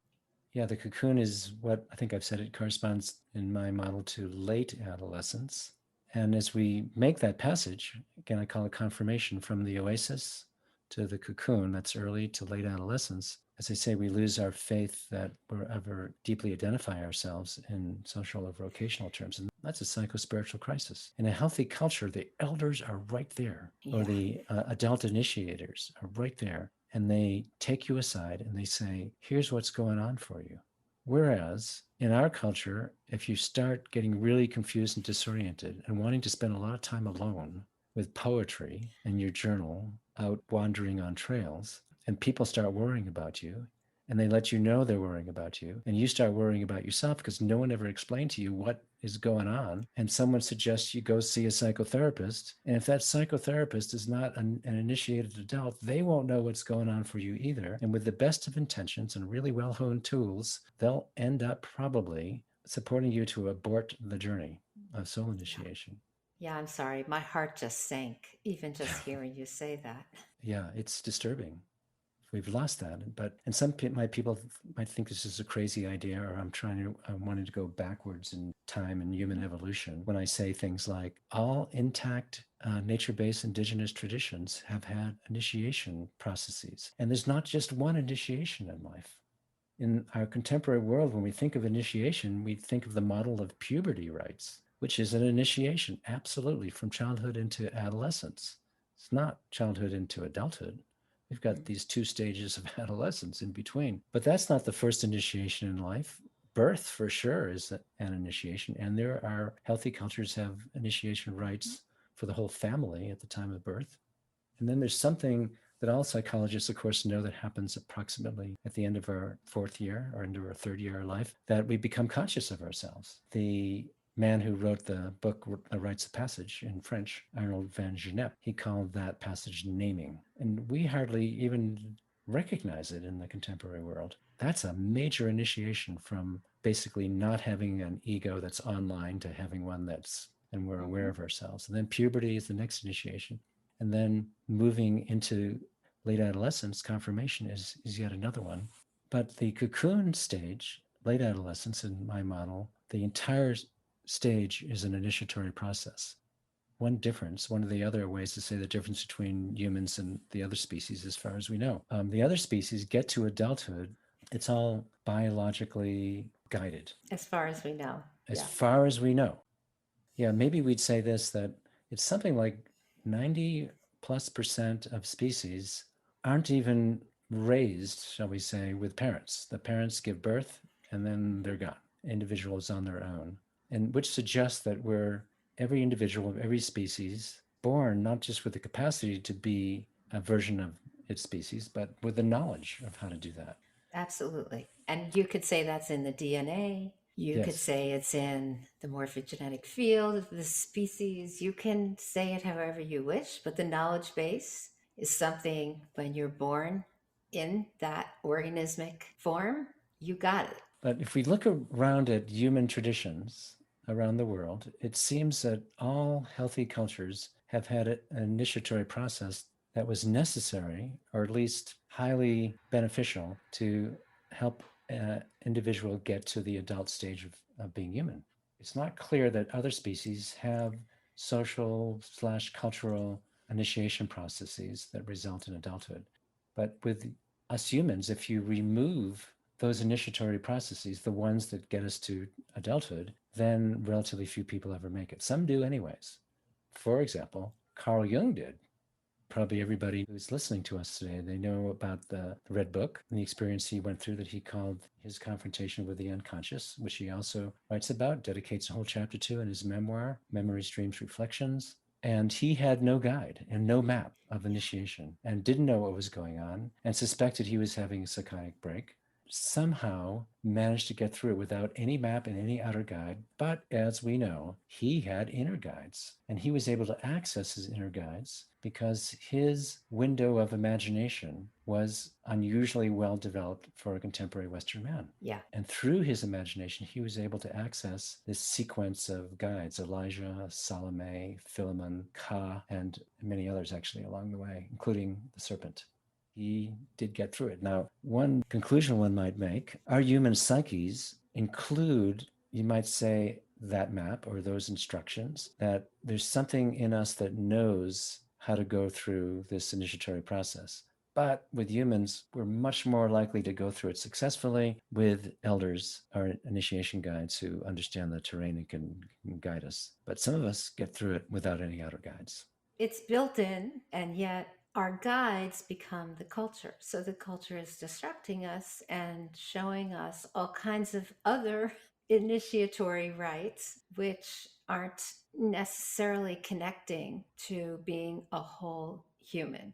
Yeah, the cocoon is what I think I've said it corresponds in my model to late adolescence. And as we make that passage, again, I call it confirmation from the oasis to the cocoon, that's early to late adolescence, as I say, we lose our faith that we'll ever deeply identify ourselves in social or vocational terms. And that's a psycho-spiritual crisis. In a healthy culture, the elders are right there, or Yeah. the adult initiators are right there. And they take you aside and they say, here's what's going on for you. Whereas in our culture, if you start getting really confused and disoriented and wanting to spend a lot of time alone with poetry in your journal, out wandering on trails, and people start worrying about you, and they let you know they're worrying about you, and you start worrying about yourself because no one ever explained to you what is going on, and someone suggests you go see a psychotherapist, and if that psychotherapist is not an initiated adult, they won't know what's going on for you either, and with the best of intentions and really well-honed tools, they'll end up probably supporting you to abort the journey of soul Yeah. initiation. Yeah, I'm sorry. My heart just sank, even just hearing you say that. Yeah, it's disturbing. We've lost that. But and some people might think this is a crazy idea, or I'm wanting to go backwards in time and human evolution when I say things like all intact nature-based indigenous traditions have had initiation processes, and there's not just one initiation in life. In our contemporary world, when we think of initiation, we think of the model of puberty rites, which is an initiation, absolutely, from childhood into adolescence. It's not childhood into adulthood. We've got these two stages of adolescence in between. But that's not the first initiation in life. Birth, for sure, is an initiation. And there are healthy cultures have initiation rites for the whole family at the time of birth. And then there's something that all psychologists, of course, know that happens approximately at the end of our fourth year or into our third year of life, that we become conscious of ourselves. The man who wrote the book Rites of Passage in French, Arnold van Gennep, he called that passage naming. And we hardly even recognize it in the contemporary world. That's a major initiation from basically not having an ego that's online to having one that's, and we're aware of ourselves. And then puberty is the next initiation. And then moving into late adolescence, confirmation is yet another one. But the cocoon stage, late adolescence in my model, the entire stage is an initiatory process. One difference, one of the other ways to say the difference between humans and the other species, as far as we know, the other species get to adulthood, it's all biologically guided, As far as we know. as Yeah. far as we know. Yeah, maybe we'd say this, that it's something like 90+% of species aren't even raised, shall we say, with parents. The parents give birth and then they're gone. Individuals on their own. And which suggests that we're every individual of every species born not just with the capacity to be a version of its species, but with the knowledge of how to do that. Absolutely. And you could say that's in the DNA. You could Yes. say it's in the morphogenetic field of the species. You can say it however you wish, but the knowledge base is something when you're born in that organismic form, you got it. But if we look around at human traditions around the world, it seems that all healthy cultures have had an initiatory process that was necessary, or at least highly beneficial, to help an individual get to the adult stage of being human. It's not clear that other species have social slash cultural initiation processes that result in adulthood. But with us humans, if you remove those initiatory processes, the ones that get us to adulthood, then relatively few people ever make it. Some do, anyways. For example, Carl Jung did. Probably everybody who's listening to us today, they know about the Red Book and the experience he went through that he called his confrontation with the unconscious, which he also writes about, dedicates a whole chapter to in his memoir, Memories, Dreams, Reflections. And he had no guide and no map of initiation and didn't know what was going on and suspected he was having a psychotic break. Somehow managed to get through it without any map and any outer guide. But as we know, he had inner guides and he was able to access his inner guides because his window of imagination was unusually well developed for a contemporary Western man. Yeah. And through his imagination, he was able to access this sequence of guides, Elijah, Salome, Philemon, Ka, and many others actually along the way, including the serpent. He did get through it. Now, one conclusion one might make, our human psyches include, you might say, that map or those instructions, that there's something in us that knows how to go through this initiatory process. But with humans, we're much more likely to go through it successfully with elders or initiation guides who understand the terrain and can guide us. But some of us get through it without any outer guides. It's built in, and yet our guides become the culture. So the culture is distracting us and showing us all kinds of other initiatory rites, which aren't necessarily connecting to being a whole human.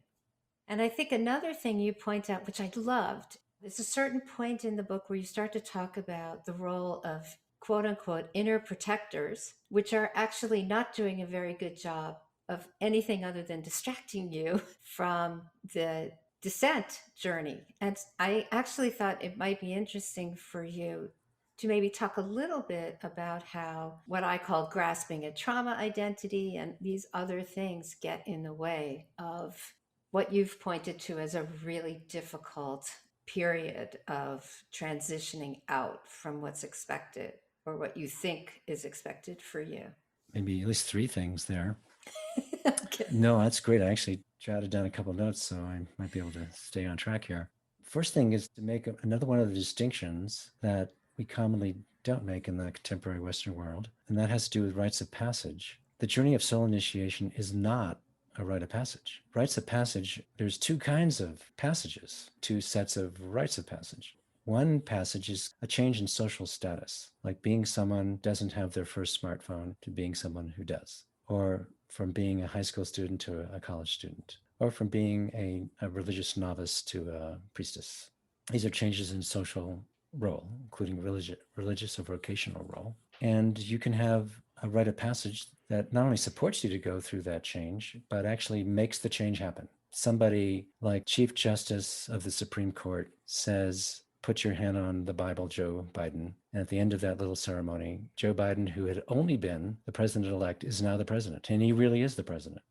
And I think another thing you point out, which I loved, there's a certain point in the book where you start to talk about the role of quote unquote inner protectors, which are actually not doing a very good job of anything other than distracting you from the descent journey. And I actually thought it might be interesting for you to maybe talk a little bit about how what I call grasping a trauma identity and these other things get in the way of what you've pointed to as a really difficult period of transitioning out from what's expected or what you think is expected for you. Maybe at least three things there. Okay. No, that's great. I actually jotted down a couple notes, so I might be able to stay on track here. First thing is to make another one of the distinctions that we commonly don't make in the contemporary Western world, and that has to do with rites of passage. The journey of soul initiation is not a rite of passage. Rites of passage, there's two kinds of passages, two sets of rites of passage. One passage is a change in social status, like being someone who doesn't have their first smartphone to being someone who does, or from being a high school student to a college student, or from being a religious novice to a priestess. These are changes in social role, including religious or vocational role. And you can have a rite of passage that not only supports you to go through that change, but actually makes the change happen. Somebody like Chief Justice of the Supreme Court says, put your hand on the Bible, Joe Biden. And at the end of that little ceremony, Joe Biden, who had only been the president elect, is now the president. And he really is the president.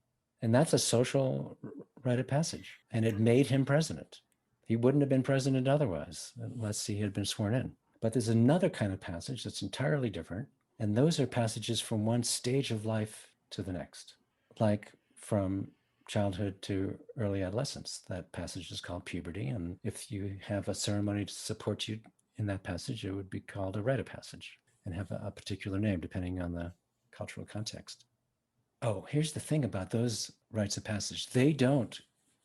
And that's a social rite of passage. And it made him president. He wouldn't have been president otherwise, unless he had been sworn in. But there's another kind of passage that's entirely different. And those are passages from one stage of life to the next, like from childhood to early adolescence. That passage is called puberty. And if you have a ceremony to support you in that passage, it would be called a rite of passage and have a particular name depending on the cultural context. Oh, here's the thing about those rites of passage. They don't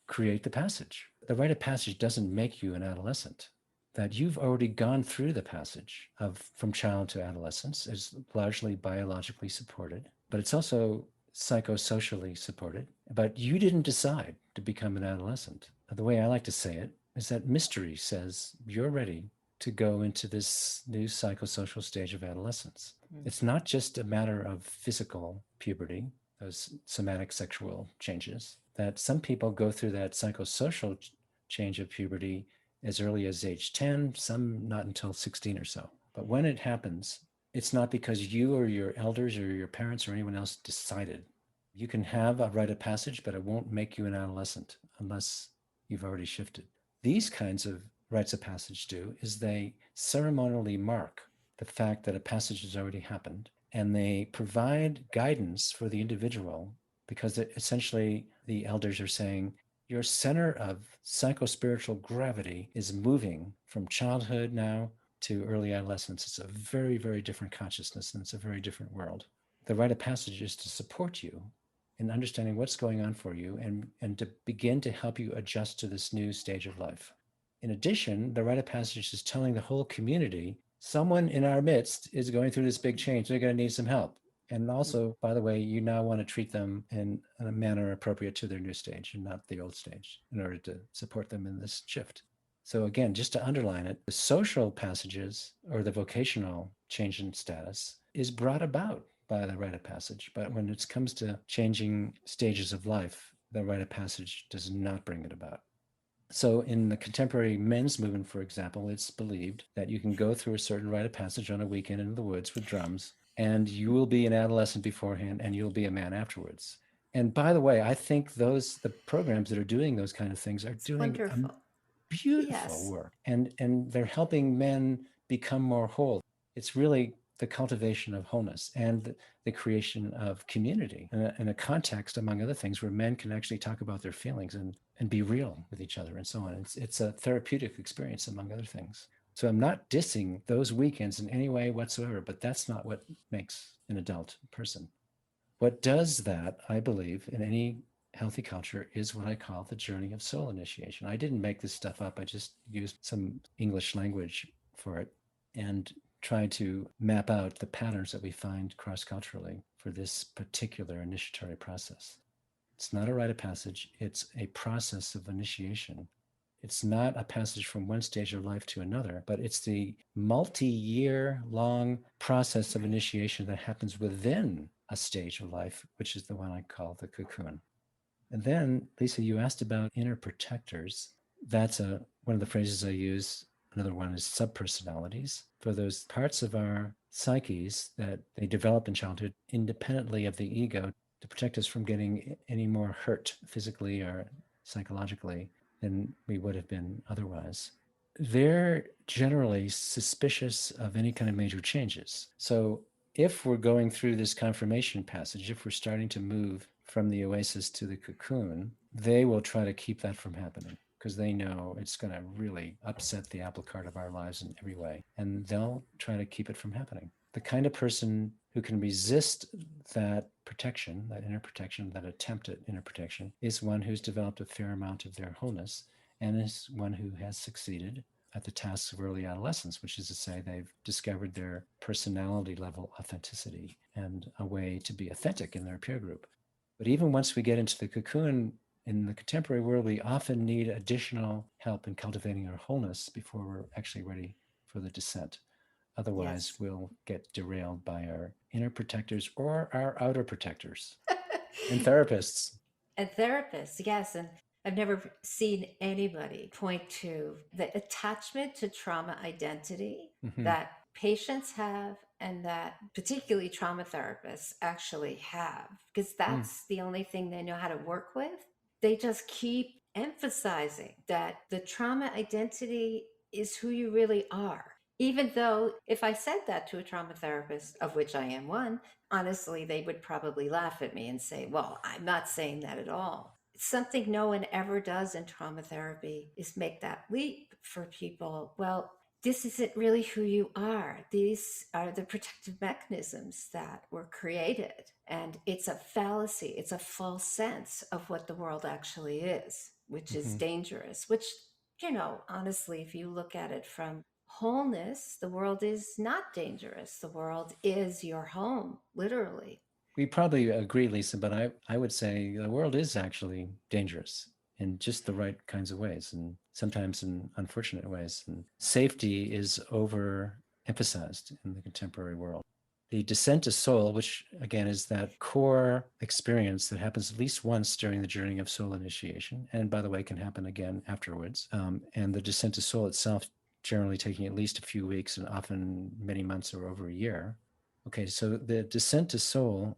create the passage. The rite of passage doesn't make you an adolescent. That you've already gone through the passage of from child to adolescence is largely biologically supported, but it's also psychosocially supported. But you didn't decide to become an adolescent. The way I like to say it is that mystery says you're ready to go into this new psychosocial stage of adolescence. It's not just a matter of physical puberty, those somatic sexual changes, that some people go through that psychosocial change of puberty as early as age 10, some not until 16 or so. But when it happens, it's not because you or your elders or your parents or anyone else decided. You can have a rite of passage, but it won't make you an adolescent unless you've already shifted. These kinds of rites of passage do is they ceremonially mark the fact that a passage has already happened, and they provide guidance for the individual because essentially the elders are saying your center of psychospiritual gravity is moving from childhood now to early adolescence. It's a very, very different consciousness, and it's a very different world. The rite of passage is to support you in understanding what's going on for you and to begin to help you adjust to this new stage of life. In addition, the rite of passage is telling the whole community someone in our midst is going through this big change. They're going to need some help. And also, by the way, you now want to treat them in a manner appropriate to their new stage and not the old stage in order to support them in this shift. So again, just to underline it, the social passages or the vocational change in status is brought about by the rite of passage. But when it comes to changing stages of life, the rite of passage does not bring it about. So in the contemporary men's movement, for example, it's believed that you can go through a certain rite of passage on a weekend in the woods with drums, and you will be an adolescent beforehand and you'll be a man afterwards. And by the way, I think the programs that are doing those kind of things are It's doing wonderful. beautiful Yes. work, and they're helping men become more whole. It's really the cultivation of wholeness and the creation of community in a context, among other things, where men can actually talk about their feelings and be real with each other and so on. It's a therapeutic experience, among other things. So I'm not dissing those weekends in any way whatsoever, but that's not what makes an adult person. What does that, I believe, in any healthy culture is what I call the journey of soul initiation. I didn't make this stuff up. I just used some English language for it and tried to map out the patterns that we find cross culturally for this particular initiatory process. It's not a rite of passage, it's a process of initiation. It's not a passage from one stage of life to another, but it's the multi-year long process of initiation that happens within a stage of life, which is the one I call the cocoon. And then, Lisa, you asked about inner protectors. That's one of the phrases I use. Another one is subpersonalities. For those parts of our psyches that they develop in childhood independently of the ego to protect us from getting any more hurt physically or psychologically than we would have been otherwise. They're generally suspicious of any kind of major changes. So if we're going through this confirmation passage, if we're starting to move from the oasis to the cocoon, they will try to keep that from happening because they know it's going to really upset the apple cart of our lives in every way. And they'll try to keep it from happening. The kind of person who can resist that protection, that inner protection, that attempt at inner protection, is one who's developed a fair amount of their wholeness and is one who has succeeded at the tasks of early adolescence, which is to say they've discovered their personality level authenticity and a way to be authentic in their peer group. But even once we get into the cocoon, in the contemporary world, we often need additional help in cultivating our wholeness before we're actually ready for the descent. Otherwise, Yes. we'll get derailed by our inner protectors or our outer protectors and therapists. And therapists, yes. And I've never seen anybody point to the attachment to trauma identity Mm-hmm. that patients have and that particularly trauma therapists actually have, because Mm. that's the only thing they know how to work with. They just keep emphasizing that the trauma identity is who you really are. Even though, if I said that to a trauma therapist, of which I am one, honestly, they would probably laugh at me and say, well, I'm not saying that at all. Something no one ever does in trauma therapy is make that leap for people. Well, this isn't really who you are. These are the protective mechanisms that were created. And it's a fallacy, it's a false sense of what the world actually is, which is Mm-hmm. dangerous, which, honestly, if you look at it from wholeness, the world is not dangerous. The world is your home, literally. We probably agree, Lisa, but I would say the world is actually dangerous in just the right kinds of ways and sometimes in unfortunate ways. And safety is overemphasized in the contemporary world. The descent to soul, which again is that core experience that happens at least once during the journey of soul initiation, and by the way, can happen again afterwards. And the descent to soul itself generally taking at least a few weeks and often many months or over a year. Okay, so the descent to soul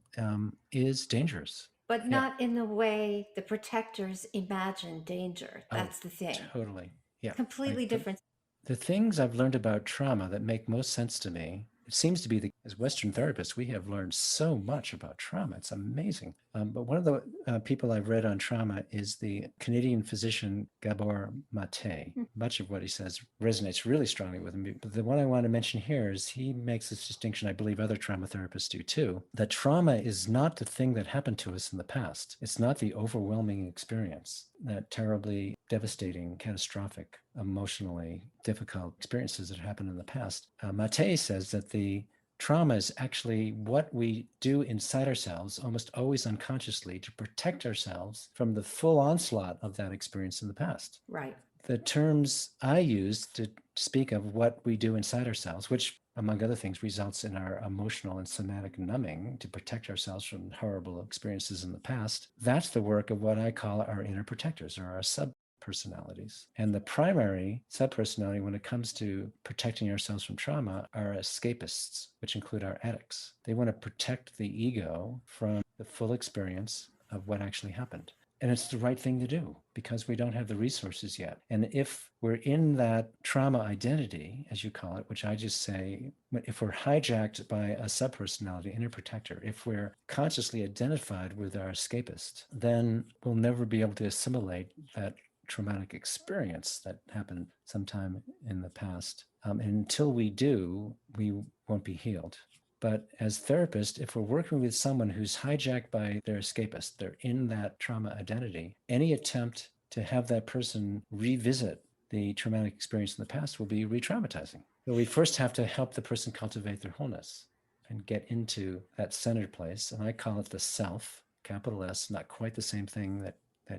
is dangerous. But Yeah. not in the way the protectors imagine danger. Oh, That's the thing. totally. Yeah. Completely different. The things I've learned about trauma that make most sense to me, it seems to be that as Western therapists, we have learned so much about trauma. It's amazing. But one of the people I've read on trauma is the Canadian physician Gabor Mate. Much of what he says resonates really strongly with me. But the one I want to mention here is he makes this distinction, I believe other trauma therapists do too, that trauma is not the thing that happened to us in the past. It's not the overwhelming experience, that terribly devastating, catastrophic, emotionally difficult experiences that happened in the past. Mate says that the trauma is actually what we do inside ourselves, almost always unconsciously, to protect ourselves from the full onslaught of that experience in the past. Right. The terms I use to speak of what we do inside ourselves, which among other things results in our emotional and somatic numbing to protect ourselves from horrible experiences in the past, that's the work of what I call our inner protectors or our subpersonalities. And the primary subpersonality when it comes to protecting ourselves from trauma are escapists, which include our addicts. They want to protect the ego from the full experience of what actually happened. And it's the right thing to do because we don't have the resources yet. And if we're in that trauma identity, as you call it, which I just say, if we're hijacked by a subpersonality, inner protector, if we're consciously identified with our escapist, then we'll never be able to assimilate that traumatic experience that happened sometime in the past. And until we do, we won't be healed. But as therapists, if we're working with someone who's hijacked by their escapist, they're in that trauma identity, any attempt to have that person revisit the traumatic experience in the past will be re traumatizing. So we first have to help the person cultivate their wholeness and get into that centered place. And I call it the self, capital S, not quite the same thing that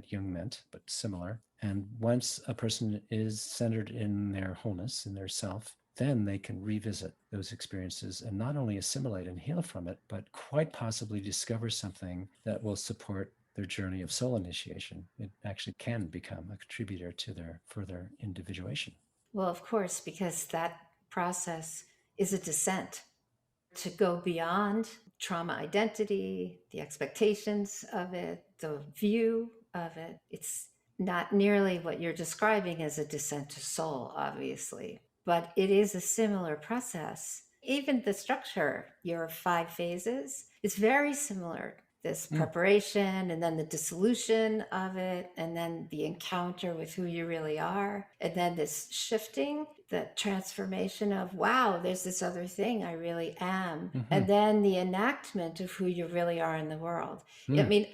Jung meant, but similar. And once a person is centered in their wholeness, in their self, then they can revisit those experiences and not only assimilate and heal from it, but quite possibly discover something that will support their journey of soul initiation. It actually can become a contributor to their further individuation. Well, of course, because that process is a descent to go beyond trauma identity, the expectations of it, the view of it. It's not nearly what you're describing as a descent to soul, obviously, but it is a similar process. Even the structure, your 5 phases, is very similar. This Mm, preparation and then the dissolution of it, and then the encounter with who you really are, and then this shifting, the transformation of, wow, there's this other thing I really am, mm-hmm, and then the enactment of who you really are in the world. I mm, mean,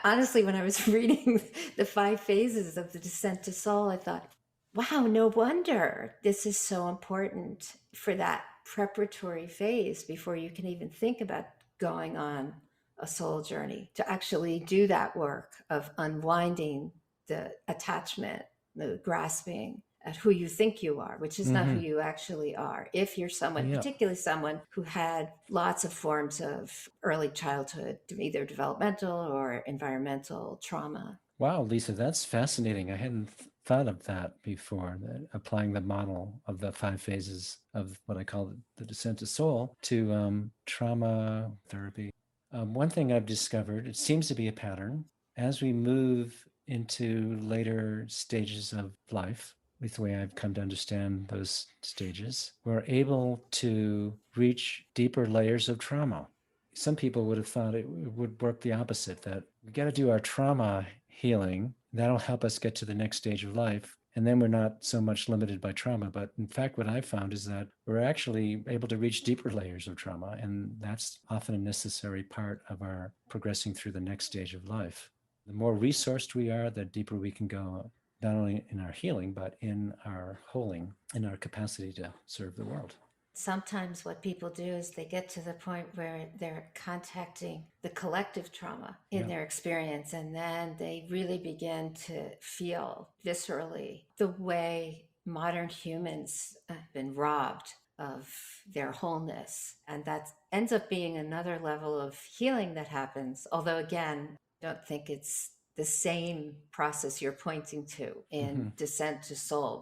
honestly, when I was reading the 5 phases of the descent to soul, I thought, wow, no wonder this is so important for that preparatory phase before you can even think about going on a soul journey, to actually do that work of unwinding the attachment, the grasping at who you think you are, which is not who mm-hmm. you actually are. If you're someone, Yeah. particularly someone who had lots of forms of early childhood, either developmental or environmental trauma. Wow, Lisa, that's fascinating. I hadn't thought of that before, that applying the model of the 5 phases of what I call the descent to soul to trauma therapy. One thing I've discovered, it seems to be a pattern, as we move into later stages of life, with the way I've come to understand those stages, we're able to reach deeper layers of trauma. Some people would have thought it would work the opposite, that we got to do our trauma healing. That'll help us get to the next stage of life. And then we're not so much limited by trauma. But in fact, what I've found is that we're actually able to reach deeper layers of trauma. And that's often a necessary part of our progressing through the next stage of life. The more resourced we are, the deeper we can go, not only in our healing, but in our holing, in our capacity to serve the world. Sometimes what people do is they get to the point where they're contacting the collective trauma in Yeah. their experience, and then they really begin to feel viscerally the way modern humans have been robbed of their wholeness. And that ends up being another level of healing that happens. Although, again, I don't think it's the same process you're pointing to in Mm-hmm. Descent to Soul.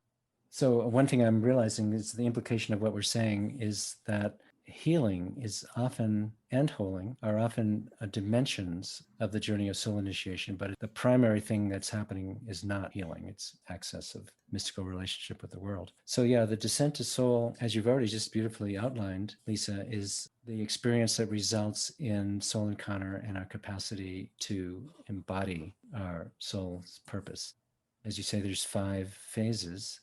So one thing I'm realizing is the implication of what we're saying is that healing is often, and holing are often dimensions of the journey of soul initiation, but the primary thing that's happening is not healing. It's access of mystical relationship with the world. So yeah, the descent to soul, as you've already just beautifully outlined, Lisa, is the experience that results in soul encounter and our capacity to embody our soul's purpose. As you say, there's 5 phases,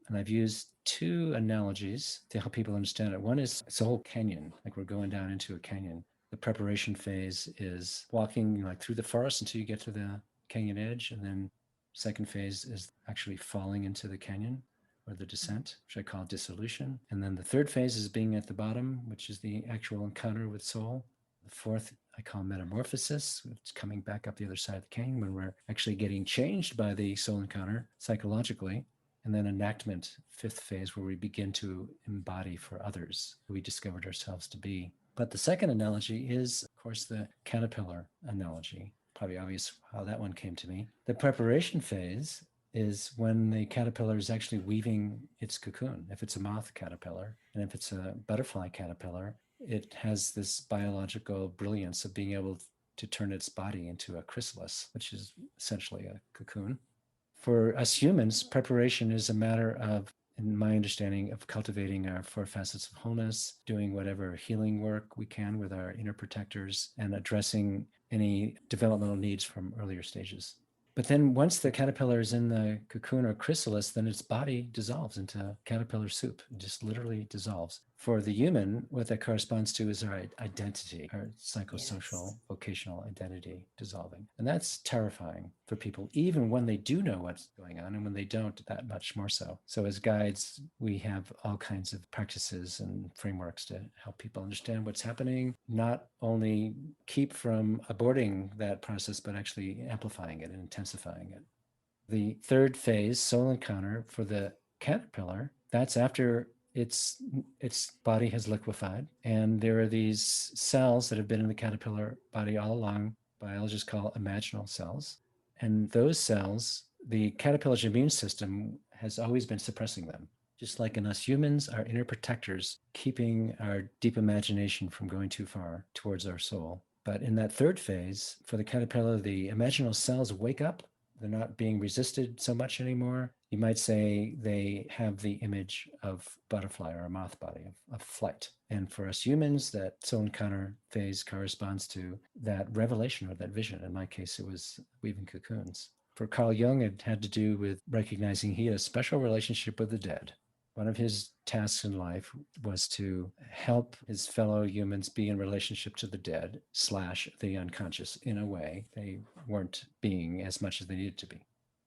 and I've used two analogies to help people understand it. One is it's a whole canyon, like we're going down into a canyon. The preparation phase is walking like through the forest until you get to the canyon edge. And then second phase is actually falling into the canyon, or the descent, which I call dissolution. And then the third phase is being at the bottom, which is the actual encounter with soul. The fourth I call metamorphosis, which is coming back up the other side of the canyon when we're actually getting changed by the soul encounter psychologically. And then enactment, fifth phase, where we begin to embody for others who we discovered ourselves to be. But the second analogy is, of course, the caterpillar analogy. Probably obvious how that one came to me. The preparation phase is when the caterpillar is actually weaving its cocoon. If it's a moth caterpillar, and if it's a butterfly caterpillar, it has this biological brilliance of being able to turn its body into a chrysalis, which is essentially a cocoon. For us humans, preparation is a matter of, in my understanding, of cultivating our four facets of wholeness, doing whatever healing work we can with our inner protectors, and addressing any developmental needs from earlier stages. But then once the caterpillar is in the cocoon or chrysalis, then its body dissolves into caterpillar soup. It just literally dissolves. For the human, what that corresponds to is our identity, our Yes. psychosocial, vocational identity dissolving. And that's terrifying for people, even when they do know what's going on, and when they don't, that much more so. So, as guides, we have all kinds of practices and frameworks to help people understand what's happening, not only keep from aborting that process, but actually amplifying it and intensifying it. The third phase, soul encounter for the caterpillar, that's after its body has liquefied, and there are these cells that have been in the caterpillar body all along. Biologists call imaginal cells, and those cells, the caterpillar's immune system has always been suppressing them. Just like in us humans, our inner protectors keeping our deep imagination from going too far towards our soul. But in that third phase, for the caterpillar, the imaginal cells wake up. They're not being resisted so much anymore. You might say they have the image of butterfly or a moth body of flight. And for us humans, that soul encounter phase corresponds to that revelation or that vision. In my case, it was weaving cocoons. For Carl Jung, it had to do with recognizing he had a special relationship with the dead. One of his tasks in life was to help his fellow humans be in relationship to the dead slash the unconscious in a way they weren't being as much as they needed to be.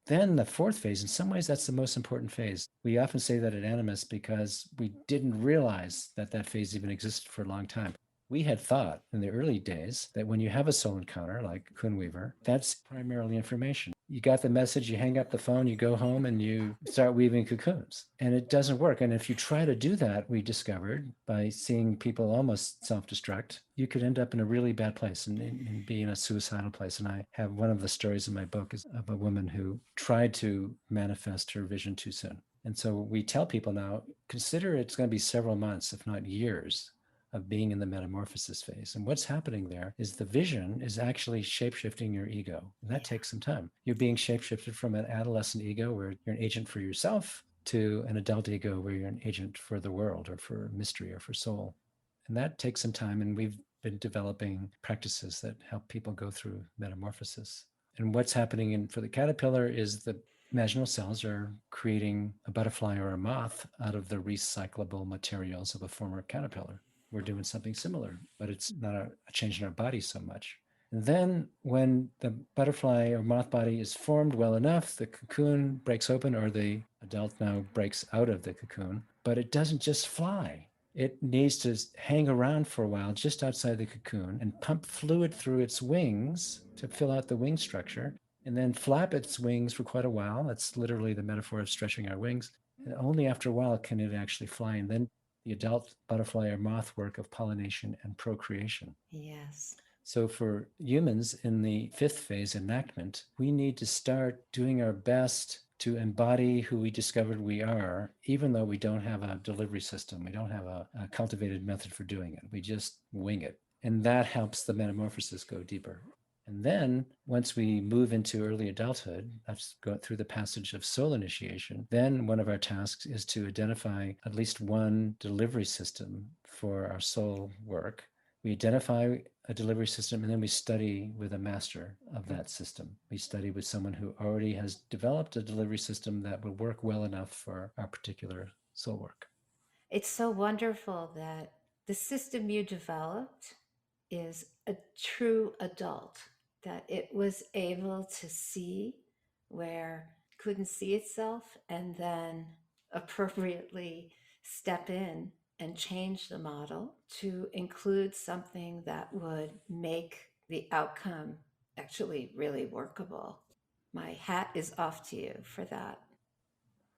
Then the fourth phase, in some ways, that's the most important phase. We often say that at Animus because we didn't realize that that phase even existed for a long time. We had thought in the early days that when you have a soul encounter like Coon Weaver, that's primarily information. You got the message, you hang up the phone, you go home and you start weaving cocoons. And it doesn't work. And if you try to do that, we discovered by seeing people almost self destruct, you could end up in a really bad place and be in a suicidal place. And I have one of the stories in my book is of a woman who tried to manifest her vision too soon. And so we tell people now, consider it's going to be several months, if not years, of being in the metamorphosis phase. And what's happening there is the vision is actually shapeshifting your ego. And that Yeah. takes some time. You're being shapeshifted from an adolescent ego where you're an agent for yourself to an adult ego where you're an agent for the world or for mystery or for soul. And that takes some time. And we've been developing practices that help people go through metamorphosis. And what's happening for the caterpillar is the imaginal cells are creating a butterfly or a moth out of the recyclable materials of a former caterpillar. We're doing something similar, but it's not a change in our body so much. And then when the butterfly or moth body is formed well enough, the cocoon breaks open or the adult now breaks out of the cocoon, but it doesn't just fly. It needs to hang around for a while just outside the cocoon and pump fluid through its wings to fill out the wing structure and then flap its wings for quite a while. That's literally the metaphor of stretching our wings. And only after a while can it actually fly. And then the adult butterfly or moth work of pollination and procreation. Yes. So, for humans in the fifth phase, enactment, we need to start doing our best to embody who we discovered we are, even though we don't have a delivery system. We don't have a cultivated method for doing it. We just wing it. And that helps the metamorphosis go deeper. And then once we move into early adulthood, that's go through the passage of soul initiation, then one of our tasks is to identify at least one delivery system for our soul work. We identify a delivery system and then we study with a master of that system. We study with someone who already has developed a delivery system that will work well enough for our particular soul work. It's so wonderful that the system you developed is a true adult, that it was able to see where it couldn't see itself and then appropriately step in and change the model to include something that would make the outcome actually really workable. My hat is off to you for that.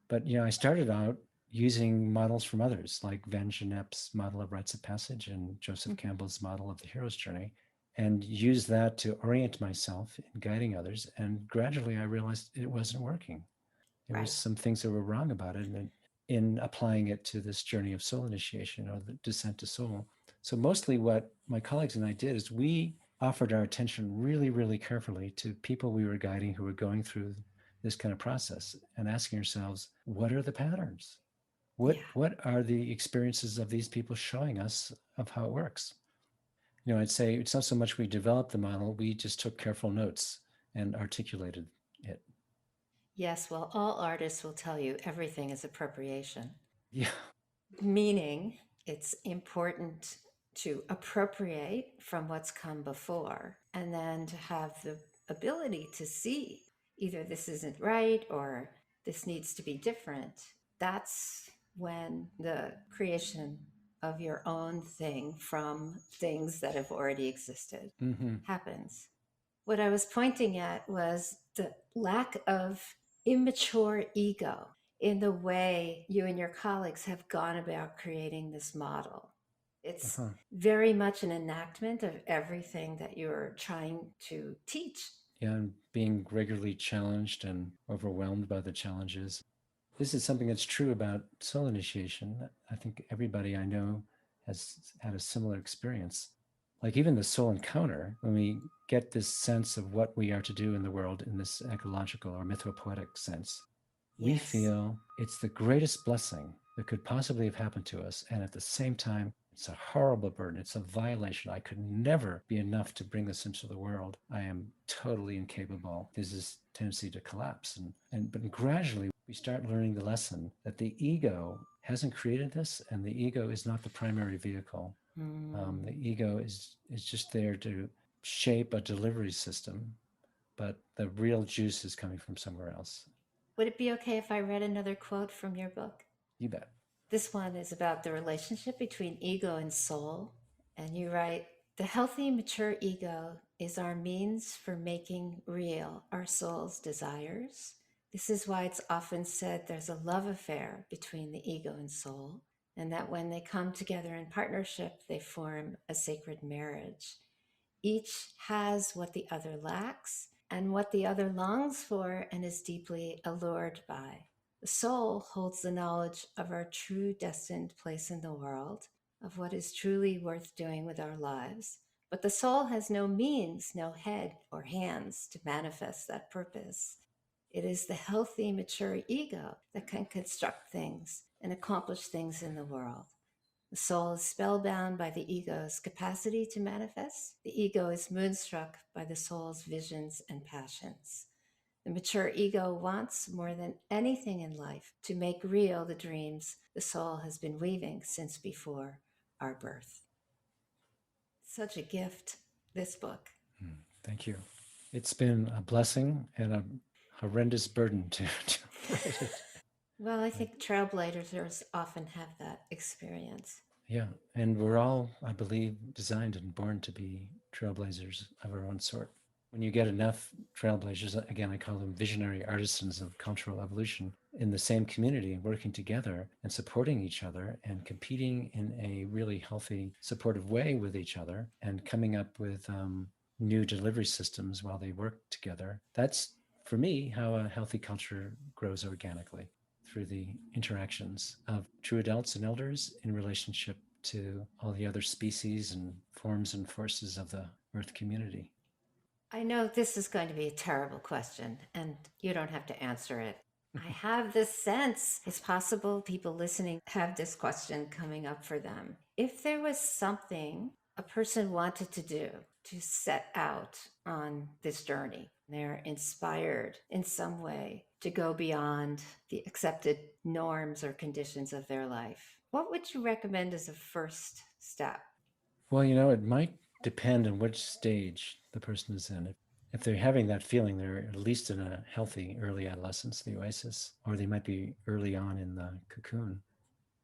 But I started out using models from others, like Van Genep's model of rites of passage and Joseph Mhm. Campbell's model of the hero's journey, and used that to orient myself in guiding others. And gradually I realized it wasn't working. There was Right. some things that were wrong about it, and in applying it to this journey of soul initiation or the descent to soul. So mostly what my colleagues and I did is we offered our attention really, really carefully to people we were guiding who were going through this kind of process and asking ourselves, what are the patterns? Yeah. What are the experiences of these people showing us of how it works? You know, I'd say it's not so much we developed the model, we just took careful notes and articulated it. Yes, well, all artists will tell you everything is appropriation, Yeah. meaning it's important to appropriate from what's come before and then to have the ability to see either this isn't right or this needs to be different. That's when the creation of your own thing from things that have already existed Mm-hmm. happens. What I was pointing at was the lack of immature ego in the way you and your colleagues have gone about creating this model. It's Uh-huh. very much an enactment of everything that you're trying to teach. Yeah, and being regularly challenged and overwhelmed by the challenges. This is something that's true about soul initiation. I think everybody I know has had a similar experience. Like even the soul encounter, when we get this sense of what we are to do in the world in this ecological or mythopoetic sense, we Yes. feel it's the greatest blessing that could possibly have happened to us. And at the same time, it's a horrible burden. It's a violation. I could never be enough to bring this into the world. I am totally incapable. There's this tendency to collapse. But gradually we start learning the lesson that the ego hasn't created this, and the ego is not the primary vehicle. Mm. The ego is just there to shape a delivery system, but the real juice is coming from somewhere else. Would it be okay if I read another quote from your book? You bet. This one is about the relationship between ego and soul. And you write, the healthy, mature ego is our means for making real our soul's desires. This is why it's often said there's a love affair between the ego and soul, and that when they come together in partnership, they form a sacred marriage. Each has what the other lacks and what the other longs for and is deeply allured by. The soul holds the knowledge of our true destined place in the world, of what is truly worth doing with our lives. But the soul has no means, no head or hands to manifest that purpose. It is the healthy, mature ego that can construct things and accomplish things in the world. The soul is spellbound by the ego's capacity to manifest. The ego is moonstruck by the soul's visions and passions. The mature ego wants more than anything in life to make real the dreams the soul has been weaving since before our birth. Such a gift, this book. Thank you. It's been a blessing and a horrendous burden to write it. Well, I But think trailblazers often have that experience. yeah, and we're all, I believe, designed and born to be trailblazers of our own sort. When you get enough trailblazers, again, I call them visionary artisans of cultural evolution, in the same community, working together and supporting each other and competing in a really healthy, supportive way with each other and coming up with new delivery systems while they work together. That's, for me, how a healthy culture grows organically through the interactions of true adults and elders in relationship to all the other species and forms and forces of the earth community. I know this is going to be a terrible question, and you don't have to answer it. I have this sense it's possible people listening have this question coming up for them. If there was something a person wanted to do to set out on this journey, they're inspired in some way to go beyond the accepted norms or conditions of their life, what would you recommend as a first step? Well, you know, it might depend on which stage the person is in. If they're having that feeling, they're at least in a healthy early adolescence, the oasis, or they might be early on in the cocoon.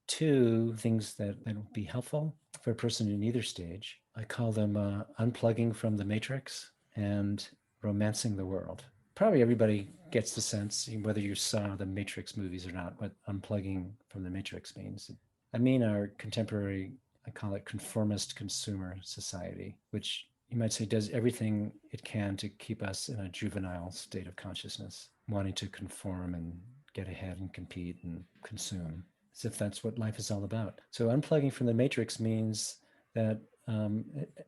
Two things that would be helpful for a person in either stage. I call them unplugging from the matrix and romancing the world. Probably everybody gets the sense, whether you saw the Matrix movies or not, what unplugging from the matrix means. I mean, our contemporary, I call it conformist consumer society, which you might say does everything it can to keep us in a juvenile state of consciousness, wanting to conform and get ahead and compete and consume, as if that's what life is all about. So unplugging from the matrix means that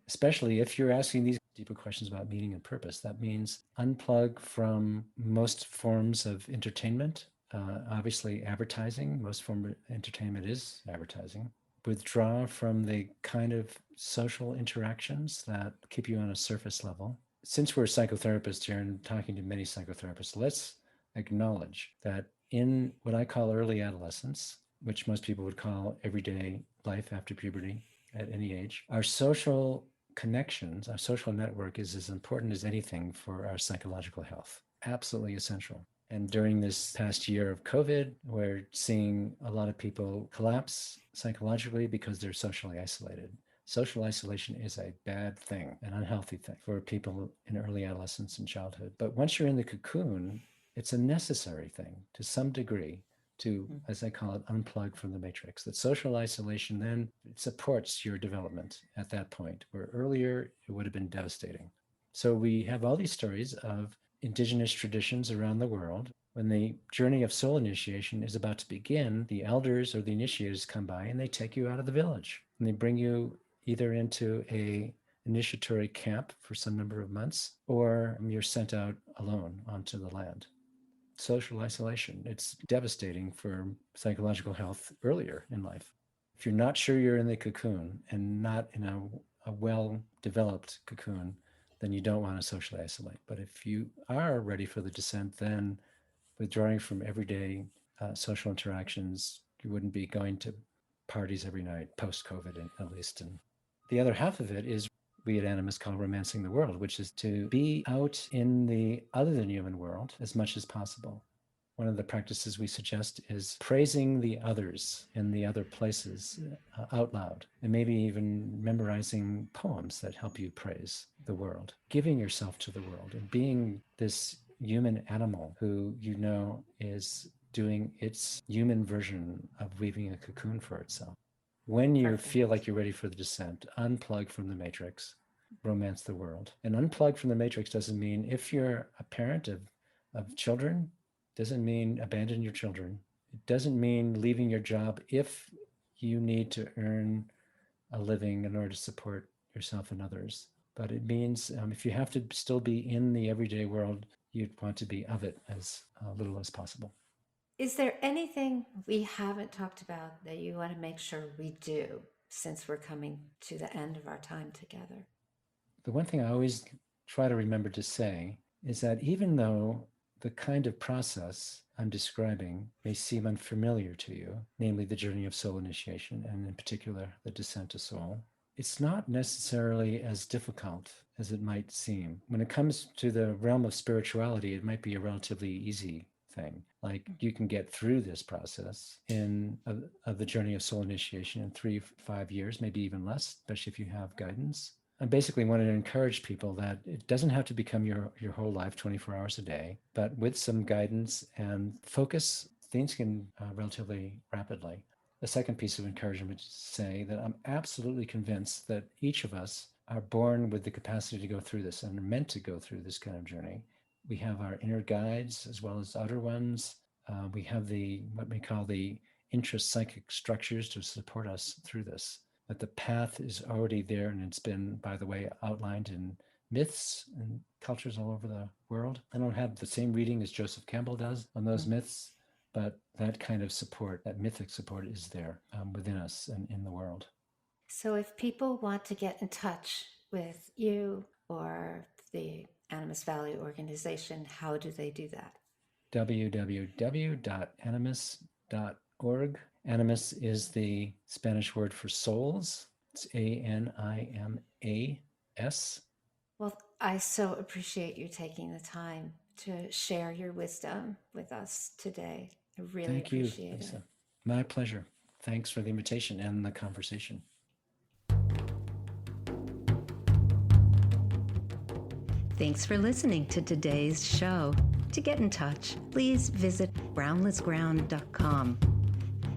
especially if you're asking these deeper questions about meaning and purpose. That means unplug from most forms of entertainment. Obviously, advertising, most form of entertainment is advertising. Withdraw from the kind of social interactions that keep you on a surface level. Since we're psychotherapists here and talking to many psychotherapists, let's acknowledge that in what I call early adolescence, which most people would call everyday life after puberty at any age, our social connections, our social network is as important as anything for our psychological health. Absolutely essential. And during this past year of COVID, we're seeing a lot of people collapse psychologically because they're socially isolated. Social isolation is a bad thing, an unhealthy thing for people in early adolescence and childhood. But once you're in the cocoon, it's a necessary thing to some degree to, as I call it, unplug from the matrix. That social isolation then supports your development at that point, where earlier it would have been devastating. So we have all these stories of indigenous traditions around the world. When the journey of soul initiation is about to begin, the elders or the initiators come by and they take you out of the village and they bring you either into a initiatory camp for some number of months, or you're sent out alone onto the land. Social isolation, it's devastating for psychological health earlier in life. If you're not sure you're in the cocoon and not in a well-developed cocoon, then you don't want to socially isolate. But if you are ready for the descent, then withdrawing from everyday social interactions, you wouldn't be going to parties every night, post-COVID at least. And the other half of it is we at Animus call romancing the world, which is to be out in the other than human world as much as possible. One of the practices we suggest is praising the others in the other places out loud, and maybe even memorizing poems that help you praise the world, giving yourself to the world and being this human animal who you know is doing its human version of weaving a cocoon for itself. When you feel like you're ready for the descent, unplug from the matrix, romance the world. And unplug from the matrix doesn't mean, if you're a parent of children, doesn't mean abandon your children. It doesn't mean leaving your job if you need to earn a living in order to support yourself and others. But it means if you have to still be in the everyday world, you'd want to be of it as little as possible. Is there anything we haven't talked about that you want to make sure we do since we're coming to the end of our time together? The one thing I always try to remember to say is that even though the kind of process I'm describing may seem unfamiliar to you, namely the journey of soul initiation, and in particular, the descent to soul, it's not necessarily as difficult as it might seem. When it comes to the realm of spirituality, it might be a relatively easy thing. Like you can get through this process of the journey of soul initiation in 3-5 years, maybe even less, especially if you have guidance. I basically wanted to encourage people that it doesn't have to become your whole life 24 hours a day, but with some guidance and focus, things can relatively rapidly. The second piece of encouragement is to say that I'm absolutely convinced that each of us are born with the capacity to go through this and are meant to go through this kind of journey. We have our inner guides as well as outer ones. We have what we call the intrapsychic structures to support us through this. That the path is already there, and it's been, by the way, outlined in myths and cultures all over the world. I don't have the same reading as Joseph Campbell does on those myths, but that kind of support, that mythic support, is there within us and in the world. So if people want to get in touch with you or the Animus Valley organization, how do they do that? www.animus.org. Animus is the Spanish word for souls. It's ANIMAS. Well, I so appreciate you taking the time to share your wisdom with us today. I really Thank you, appreciate Lisa. it. My pleasure. Thanks for the invitation and the conversation. Thanks for listening to today's show. To get in touch, please visit groundlessground.com.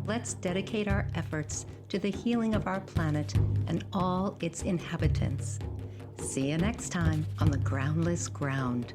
Let's dedicate our efforts to the healing of our planet and all its inhabitants. See you next time on the Groundless Ground.